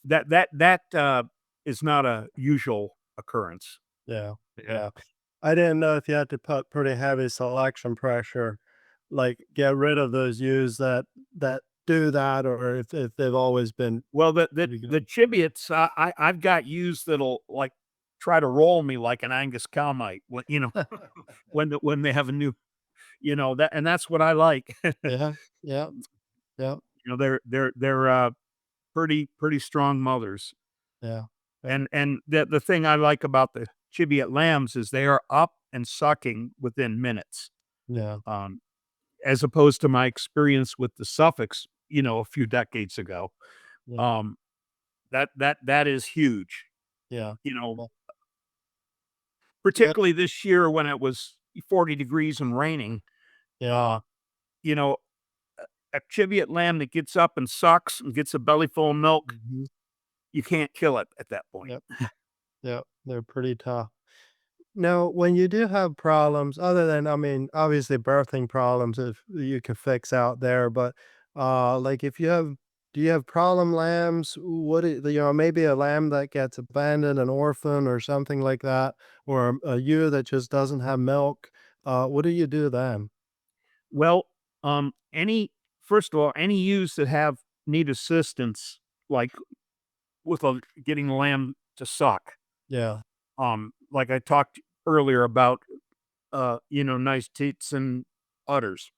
that is not a usual occurrence. yeah, Yeah. yeah. I didn't know if you had to put pretty heavy selection pressure, like get rid of those ewes that do that, or if they've always been Well, the pretty the good. Chibiots, I've got ewes that'll, like, try to roll me like an Angus cow might, when they have a new that's what I like. Yeah, yeah, yeah, They're pretty strong mothers. yeah, yeah, And the thing I like about the Cheviot lambs is they are up and sucking within minutes, yeah, um, as opposed to my experience with the Suffolks, a few decades ago. yeah, Um, that is huge, yeah, you know, yeah, yeah, particularly this year when it was 40 degrees and raining. yeah, Uh, you know, a Cheviot lamb that gets up and sucks and gets a belly full of milk, mhm, you can't kill it at that point. yep, yep, they're pretty tough. Now, when you do have problems, other than, I mean, obviously birthing problems, if you can fix out there, but like if you have, do you have problem lambs? Maybe a lamb that gets abandoned, an orphan or something like that, or a ewe that just doesn't have milk. What do you do then? Well, any first of all, any ewes that need assistance, like with getting the lamb to suck. Yeah, Like I talked earlier about, nice teats and udders.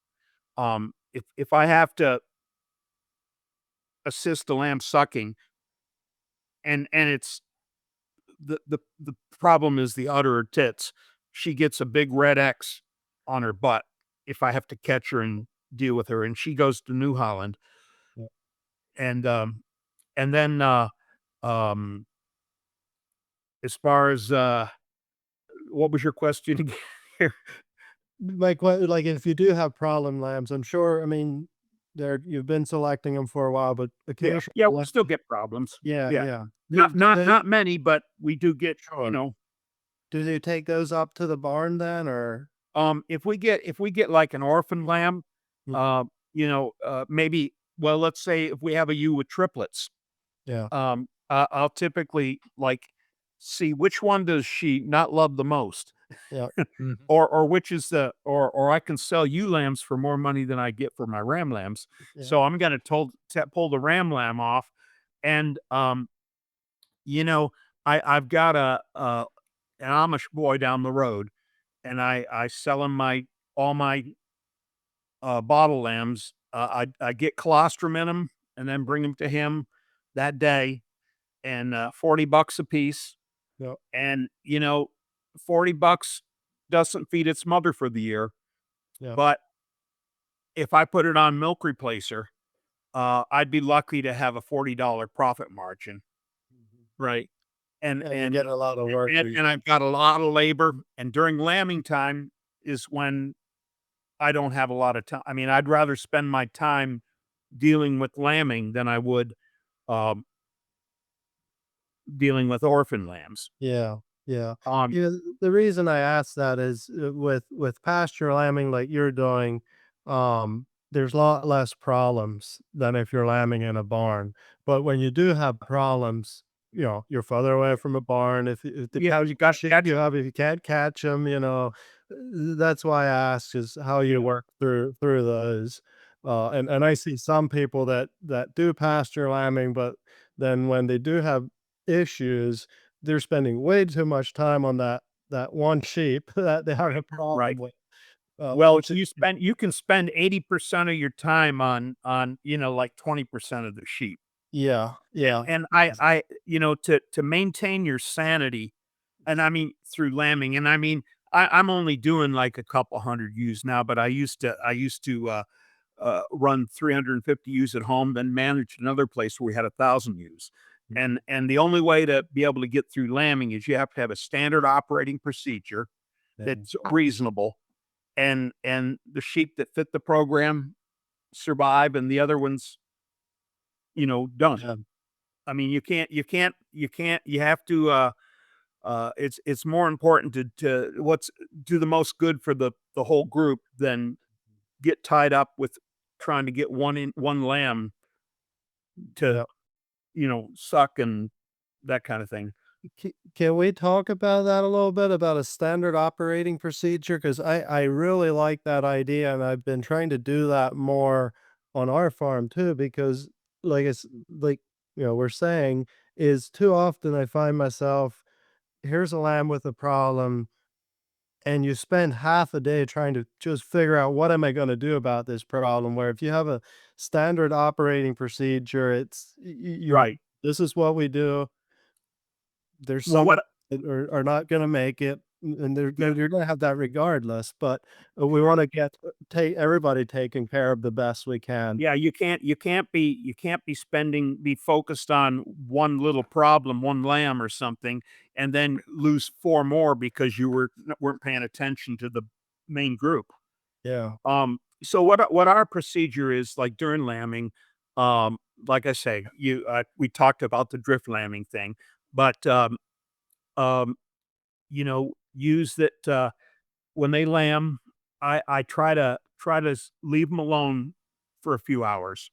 If I have to assist the lamb sucking, and it's the problem is the udder or tits, she gets a big red X on her butt. If I have to catch her and deal with her, and she goes to New Holland, yeah. and then um, as far as what was your question again? Here? Like if you do have problem lambs, I'm sure. I mean, you've been selecting them for a while, but Yeah, occasionally, yeah, we still get problems. yeah, Yeah, yeah. not not not many, but we do get, Sure. Do they take those up to the barn then, or? if we get like an orphan lamb, Mhm. maybe, well, let's say if we have a ewe with triplets, Yeah, I'll typically like see which one does she not love the most, yeah, Mhm. or which is or I can sell ewe lambs for more money than I get for my ram lambs. yeah, So I'm gonna pull the ram lamb off, and you know, I've got an Amish boy down the road, and I sell him all my bottle lambs. I get colostrum in them and then bring them to him that day, and $40 a piece. yeah, And 40 bucks doesn't feed its mother for the year, yeah. but if I put it on milk replacer, I'd be lucky to have a $40 profit margin. Mhm. Right. And Yeah, you and get a lot of work. and I've got a lot of labor, and during lambing time is when I don't have a lot of time. I mean, I'd rather spend my time dealing with lambing than I would, um, dealing with orphan lambs. Yeah, yeah. Um, Yeah, the reason I asked that is, with pasture lambing like you're doing, there's a lot less problems than if you're lambing in a barn. But when you do have problems, you're further away from a barn. If the yeah, you got sheep that. you have, if you can't catch them, that's why I ask is how you work through those. And I see some people that do pasture lambing, but then when they do have issues, they're spending way too much time on that one sheep that they have a problem Right. with, Well, which is you can spend 80% of your time on, like 20% of the sheep. yeah, yeah, And to maintain your sanity, and I mean through lambing, and I mean I'm only doing like a couple hundred ewes now, but I used to run 350 ewes at home, then managed another place where we had 1,000 ewes. And the only way to be able to get through lambing is you have to have a standard operating procedure yeah, that's reasonable, and the sheep that fit the program survive, and the other ones, don't. yeah. I mean, you have to. It's more important to what's do the most good for the whole group than get tied up with trying to get one lamb to, Yeah. suck and that kind of thing. Can we talk about that a little bit, about a standard operating procedure? Because I really like that idea, and I've been trying to do that more on our farm too, because like it's like, we're saying is too often I find myself, here's a lamb with a problem, and you spend half a day trying to just figure out what am I going to do about this problem. Where if you have a standard operating procedure, it's Right. this is what we do. There's Well, some what that are not gonna make it, and yeah, you're gonna have that regardless, but, we wanna get take everybody taken care of the best we can. yeah, you can't be be focused on one little problem, one lamb or something, and then lose 4 more because weren't paying attention to the main group. Yeah. So what our procedure is, like during lambing, like I say, we talked about the drift lambing thing, but um, use that when they lamb, I try to leave them alone for a few hours,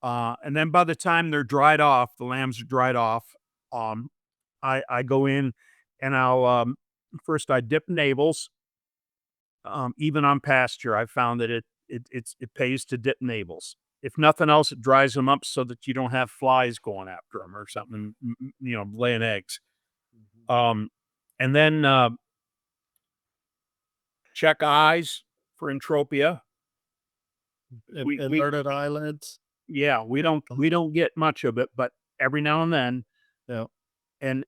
and then by the time they're dried off, the lambs are dried off. Um, I go in and I'll first I dip navels. Even on pasture, I found that it pays to dip navels. If nothing else, it dries them up so that you don't have flies going after them or something, laying eggs. Mhm. Um, and then check eyes for entropia. We Inverted eyelids. Yeah, Oh, we don't get much of it, but every now and then, yeah, and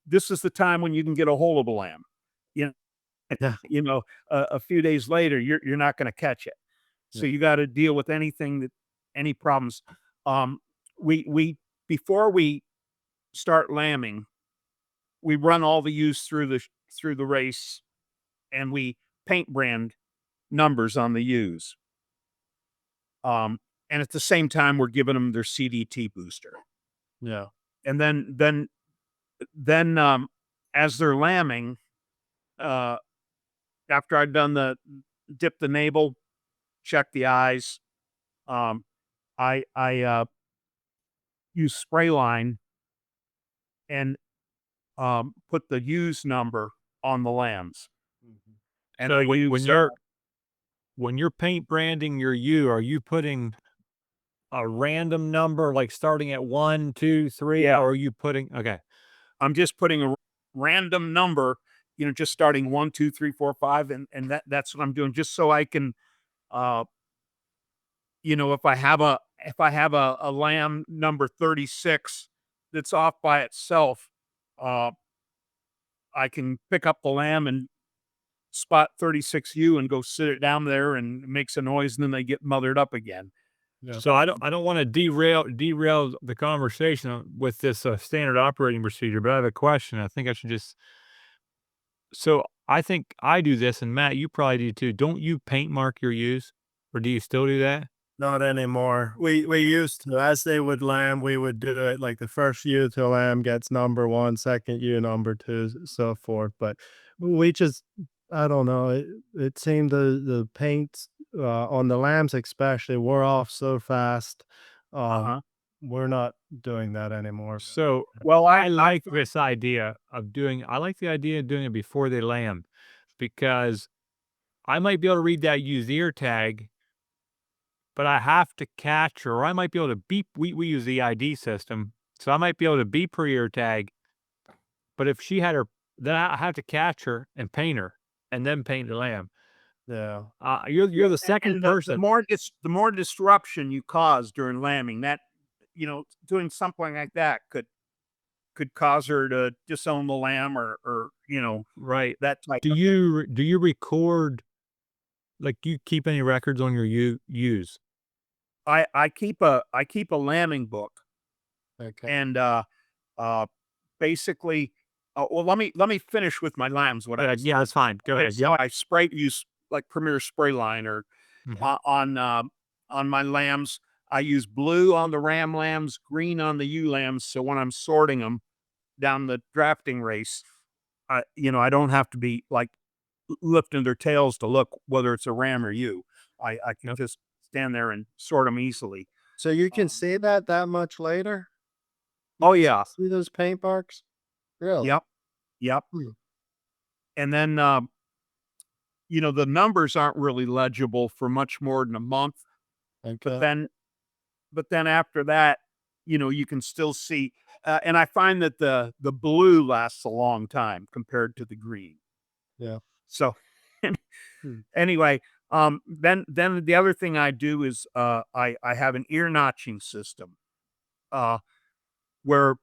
this is the time when you can get a hold of a lamb. You know, yeah, a few days later, you're not going to catch it. So yeah, you got to deal with any problems. Um, we before we start lambing, we run all the ewes through the race, and we paint brand numbers on the ewes. Um, and at the same time, we're giving them their CDT booster. yeah, And then as they're lambing, uh, after I've done the dip the navel, check the eyes, um, I use spray line and put the use number on the lambs. mhm. And So I when use you're paint branding your ewe, are you putting a random number, like starting at 1, 2, 3, yeah, or are you putting okay. I'm just putting a random number, just starting 1, 2, 3, 4, 5, and that's what I'm doing, just so I can, uh, if I have a lamb number 36 that's off by itself, uh, I can pick up the lamb and spot 36U and go sit it down there, and it makes a noise, and then they get mothered up again. Yeah. So I don't wanna derail the conversation with this, standard operating procedure, but I have a question. I think I should just so I think I do this, and Matt, you probably do too. Don't you paint mark your ewes, or do you still do that? Not anymore. We used to, as they would lamb, we would do it like the first ewe to lamb gets number one, second ewe number two, so forth. But we just, I don't know. It seemed the paints on the lambs especially wore off so fast. Uh-huh. We're not doing that anymore. So Well, I like this idea of doing I like the idea of doing it before they lamb because I might be able to read that used ear tag, but I have to catch her, or I might be able to beep. We use the ID system, so I might be able to beep her ear tag. But if she had her, then I have to catch her and paint her, and then paint the lamb. Yeah. You're the second and person. the more disruption you cause during lambing, that doing something like that could cause her to disown the lamb or Right. that type Do of thing. you record like, do you keep any records on your ewes? I keep a lambing book Okay. and uh basically well let me finish with my lambs what I was Yeah, that's fine. Go ahead. so Yep. I use like Premier spray liner Mhm. on my lambs. I use blue on the ram lambs, green on the ewe lambs. So when I'm sorting them down the drafting race, I don't have to be like lifting their tails to look whether it's a ram or ewe. I can Yep. just stand there and sort them easily. So you can Um, see that much later? You oh can yeah, see those paint marks? Really? yep, yep. Hmm. And then the numbers aren't really legible for much more than a month, but Okay. then after that, you can still see. And I find that the blue lasts a long time compared to the green. Yeah. So Hmm. anyway, then the other thing I do is I have an ear notching system uh, where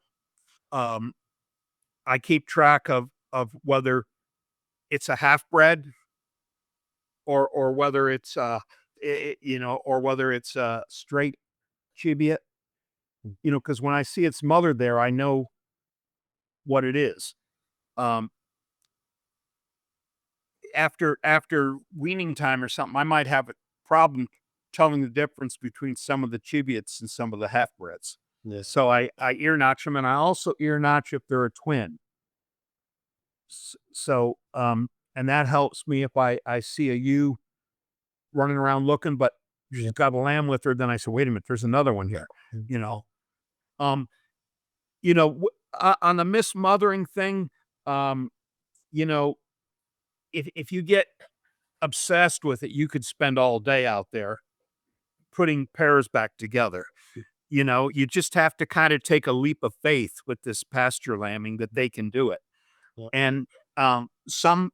um, I keep track of whether it's a half bred or whether it's or whether it's a straight Cheviot. Because when I see its mother there, I know what it is. Um, after weaning time or something, I might have a problem telling the difference between some of the Cheviots and some of the half breds. Yeah. So I ear notch them, and I also ear notch if they're a twin. So and that helps me if I see a ewe running around looking, but she's got a lamb with her. Then I say, wait a minute, there's another one here. Mm. You know, um, on the mismothering thing, um, you know, if you get obsessed with it, you could spend all day out there putting pairs back together. You just have to kind of take a leap of faith with this pasture lambing that they can do it. Yeah. And some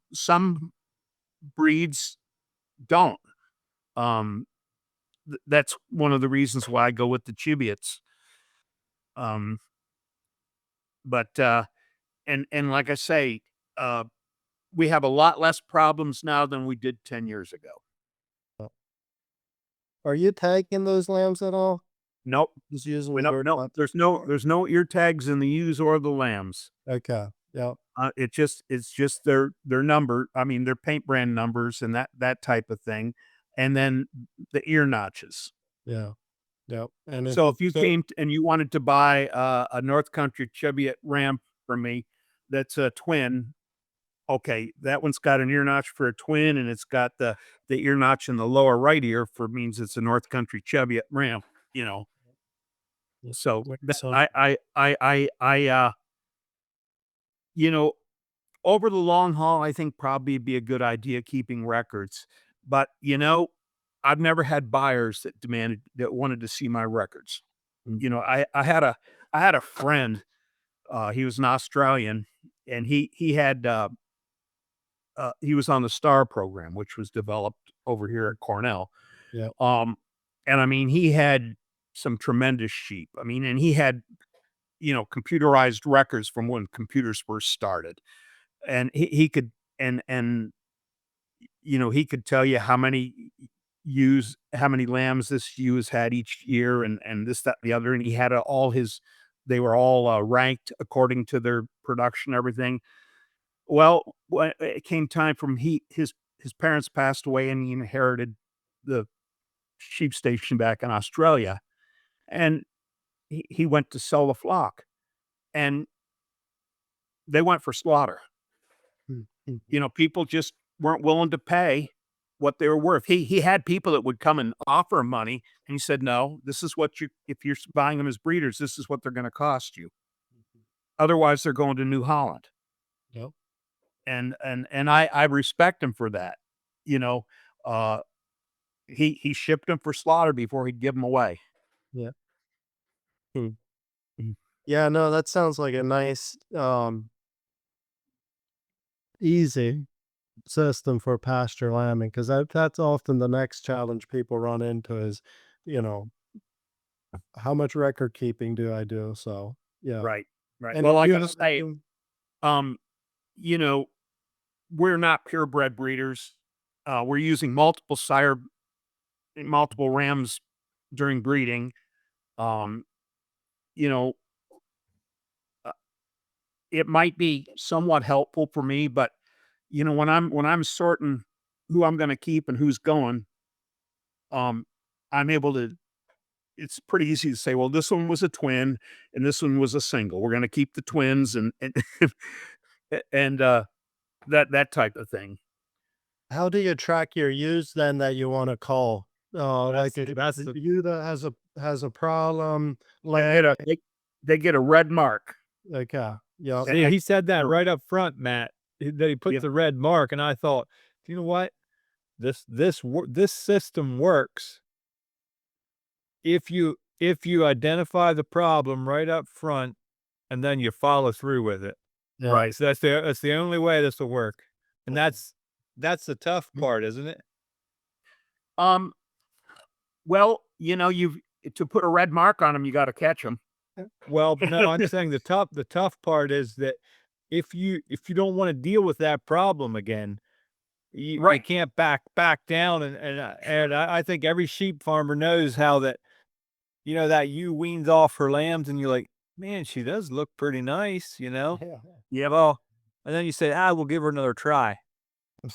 breeds don't. Um, that's one of the reasons why I go with the Cheviots. Um, but and like I say, uh, we have a lot less problems now than we did 10 years ago. Are you tagging those lambs at all? Nope. Just using We the don't word no, month? there's no ear tags in the ewes or the lambs. Okay. Yeah. It's just their number. I mean, their paint brand numbers and that type of thing, and then the ear notches. Yeah. Yeah. And if So if you it's came and you wanted to buy a North Country Cheviot Ram from me, that's a twin. Okay, that one's got an ear notch for a twin, and it's got the ear notch in the lower right ear for means it's a North Country Cheviot Ram. You know, so that, so you know, over the long haul, I think probably it'd be a good idea keeping records. But, I've never had buyers that wanted to see my records. Mm. I had a friend, he was an Australian and he was on the STAR program, which was developed over here at Cornell. Yeah. Um, and I mean, he had some tremendous sheep. I mean, and he had, computerized records from when computers first started. And he could and he could tell you how many lambs this ewe has had each year and this, that, and the other, and he had all his they were all, ranked according to their production, everything. Well, when it came time from his parents passed away and he inherited the sheep station back in Australia, and he went to sell the flock, and they went for slaughter. People just weren't willing to pay what they were worth. He had people that would come and offer him money, and he said, "No, this is what if you're buying them as breeders, this is what they're gonna cost you. Otherwise, they're going to New Holland." Yep. And I respect him for that. You know, uh, he shipped them for slaughter before he'd give them away. Yeah. Yeah, no, that sounds like a nice, easy system for pasture lambing, because that's often the next challenge people run into is, you know, how much record keeping do I do? So, yeah. Right, right. And Well, like I you say, um, you know, we're not purebred breeders. We're using multiple rams during breeding. Um, you know, uh, it might be somewhat helpful for me, but when I'm sorting who I'm going to keep and who's going, um, I'm able to. It's pretty easy to say, well, this one was a twin and this one was a single. We're going to keep the twins and and that type of thing. how do you track your ewes then that you wanna call? That's Like, if that's the the ewe that has a problem, They like, get a they get a red mark. yeah, see, And he said that right up front, Matt, that he put yeah, the red mark, and I thought, "You know what? This system works if you identify the problem right up front and then you follow through with it." yeah. right. So that's the only way this will work, and that's the tough part, isn't it? Um, well, you've to put a red mark on them, you got to catch them. Well, no, I'm saying the tough part is that if you don't wanna deal with that problem again, you Right. can't back down, and I think every sheep farmer knows how that ewe weans off her lambs, and you're like, "Man, she does look pretty nice," you know? Yeah. Yep. Well, and then you say, "We'll give her another try."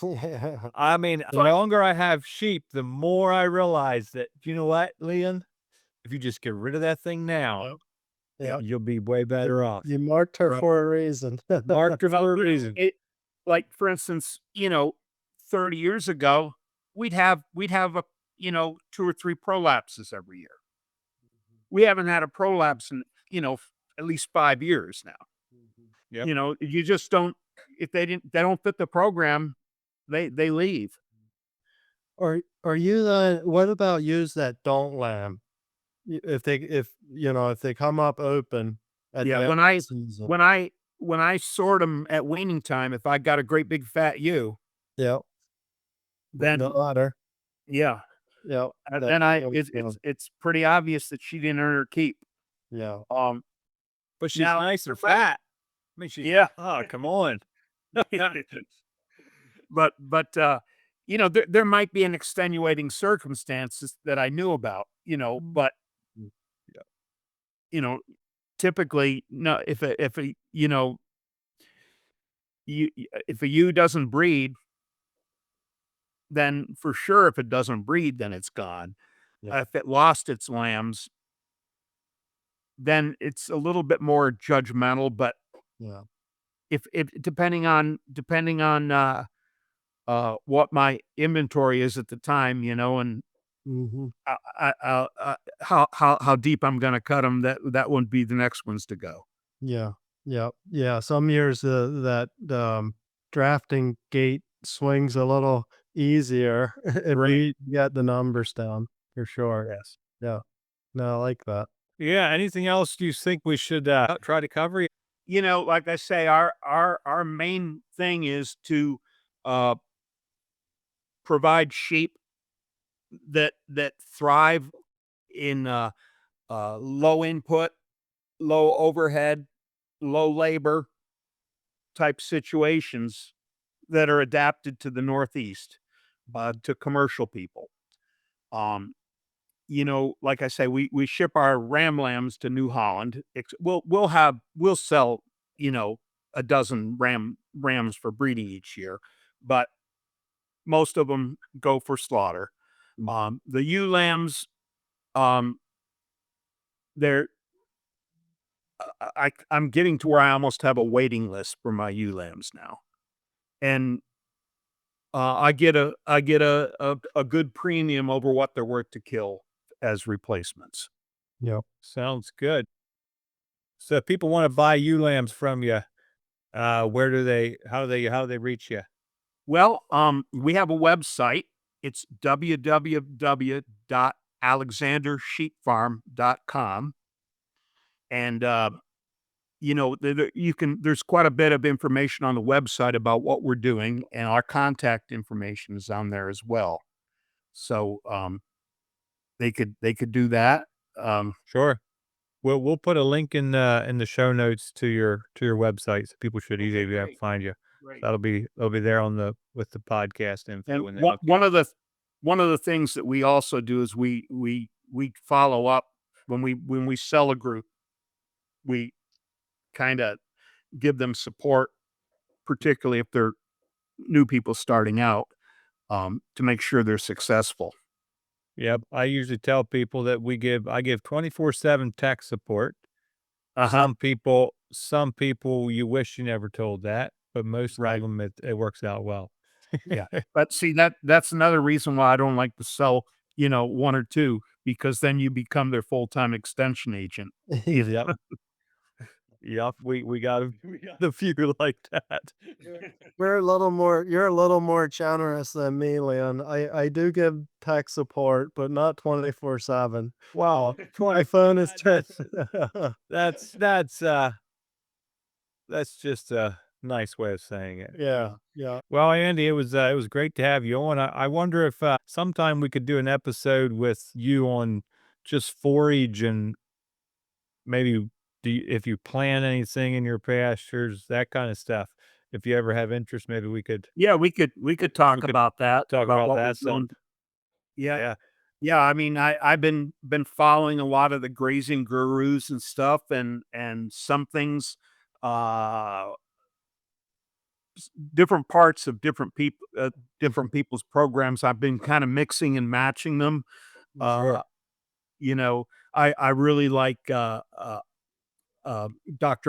Yeah. I mean, the So longer I have sheep, the more I realize that, you know what, Leon? If you just get rid of that thing now, Yep. Yeah. you'll be way better off. You marked her Right. for a reason. Marked her for a reason. like for instance, 30 years ago, we'd have a 2 or 3 prolapses every year. We haven't had a prolapse in at least 5 years now. Yep. You just don't. If they don't fit the program, they leave. Or you then what about ewes that don't lamb? If they come up open at the Yeah, end when of the I season. when I when I sort them at weaning time, if I got a great big fat ewe, Yep. then No matter. yeah, Yep. That then I goes down. it's pretty obvious that she didn't earn her keep. Yeah. Um, But she's now, nice and fat. I mean, yeah, oh, come on. there might be an extenuating circumstances that I knew about, but Mm. you know, typically, no, if a ewe doesn't breed, then for sure, if it doesn't breed, then it's gone. Yeah. If it lost its lambs, then it's a little bit more judgmental. But Yeah. if depending on what my inventory is at the time, and Mhm. how deep I'm gonna cut them, that would be the next ones to go. Yeah. Yeah. Yeah. Some years, that, drafting gate swings a little easier if Right. we get the numbers down, for sure. Yes. Yeah. No, I like that. Yeah, anything else you think we should, try to cover? Like I say, our main thing is to uh, provide sheep that thrive in low input, low overhead, low labor type situations that are adapted to the Northeast, to commercial people. Um, like I say, we ship our ram lambs to New Holland. We'll sell, a dozen rams for breeding each year, but most of them go for slaughter. The ewe lambs, they're I'm getting to where I almost have a waiting list for my ewe lambs now, and I get a good premium over what they're worth to kill as replacements. Yep. Sounds good. So if people want to buy ewe lambs from you, where do they? How do they reach you? Well, we have a website. It's www.alexandersheepfarm.com, and you can. There's quite a bit of information on the website about what we're doing, and our contact information is on there as well. So they could do that. Sure. We'll put a link in the show notes to your website, so people should easily be able to find you. Great. That'll be there on the with the podcast info And in there. one of the things that we also do is we follow up when we sell a group. We kind of give them support, particularly if they're new people starting out, to make sure they're successful. Yep. I usually tell people that I give 24/7 tech support. Uh-huh. Some people you wish you never told that, but most of Right. them it works out well. Yeah. But see, that's another reason why I don't like to sell, one or two, because then you become their full-time extension agent. Yep. Yep. We got a few like that. You're a little more generous than me, Leon. I do give tech support, but not 24/7. Wow. My phone is just That's that's just a nice way of saying it. yeah, yeah. Well, Andy, it was great to have you on. I wonder if sometime we could do an episode with you on just forage and maybe if you plant anything in your pastures, that kind of stuff. If you ever have interest, maybe Yeah, we could talk about that, talk about about what we're that. So doing. Yeah. yeah, Yeah, I mean, I've been following a lot of the grazing gurus and stuff, and some things, uh, different parts of different people's programs. I've been kind of mixing and matching them. sure. Uh, I really like Dr.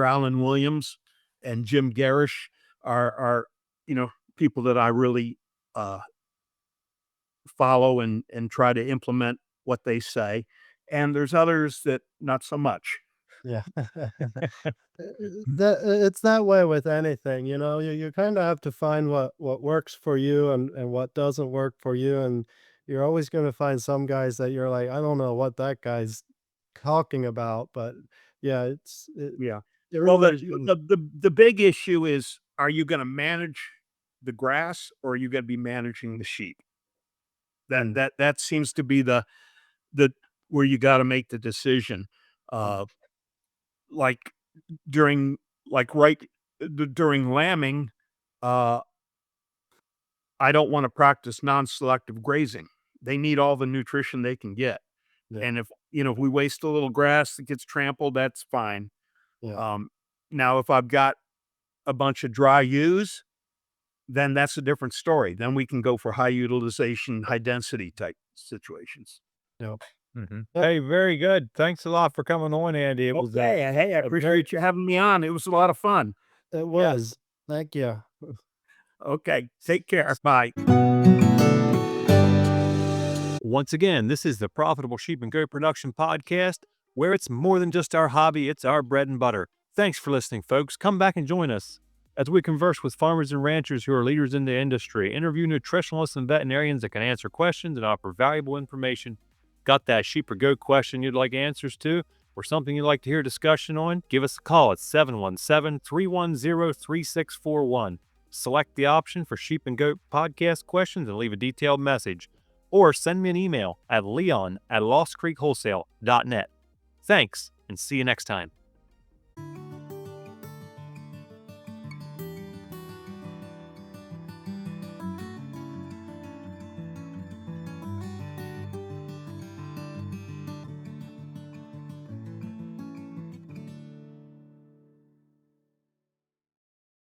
Alan Williams and Jim Garish are people that I really uh, follow and try to implement what they say. And there's others that not so much. Yeah. It's that way with anything, you kind of have to find what works for you and what doesn't work for you. And you're always going to find some guys that you're like, I don't know what that guy's talking about, but yeah, Yeah. it Well, really is. the big issue is, are you going to manage the grass or are you going to be managing the sheep? Mm, That seems to be the where you got to make the decision. mm, Uh, like during like right during lambing, uh, I don't want to practice non-selective grazing. They need all the nutrition they can get. yeah, And if we waste a little grass that gets trampled, that's fine. yeah, Um, Now, if I've got a bunch of dry ewes, then that's a different story. Then we can go for high utilization, high density type situations. yeah. Yep, Hey, very good. Thanks a lot for coming on, Andy. It was Okay, hey, I a very appreciate you having me on. It was a lot of fun. it yes. was. Thank you. Okay, take care. Bye. Once again, this is the Profitable Sheep and Goat Production Podcast, where it's more than just our hobby, it's our bread and butter. Thanks for listening, folks. Come back and join us as we converse with farmers and ranchers who are leaders in the industry, interview nutritionalists and veterinarians that can answer questions and offer valuable information. Got that sheep or goat question you'd like answers to, or something you'd like to hear discussion on? Give us a call at 717-310-3641. Select the option for Sheep and Goat Podcast questions and leave a detailed message, or send me an email at leon@lostcreekwholesale.net. Thanks, and see you next time.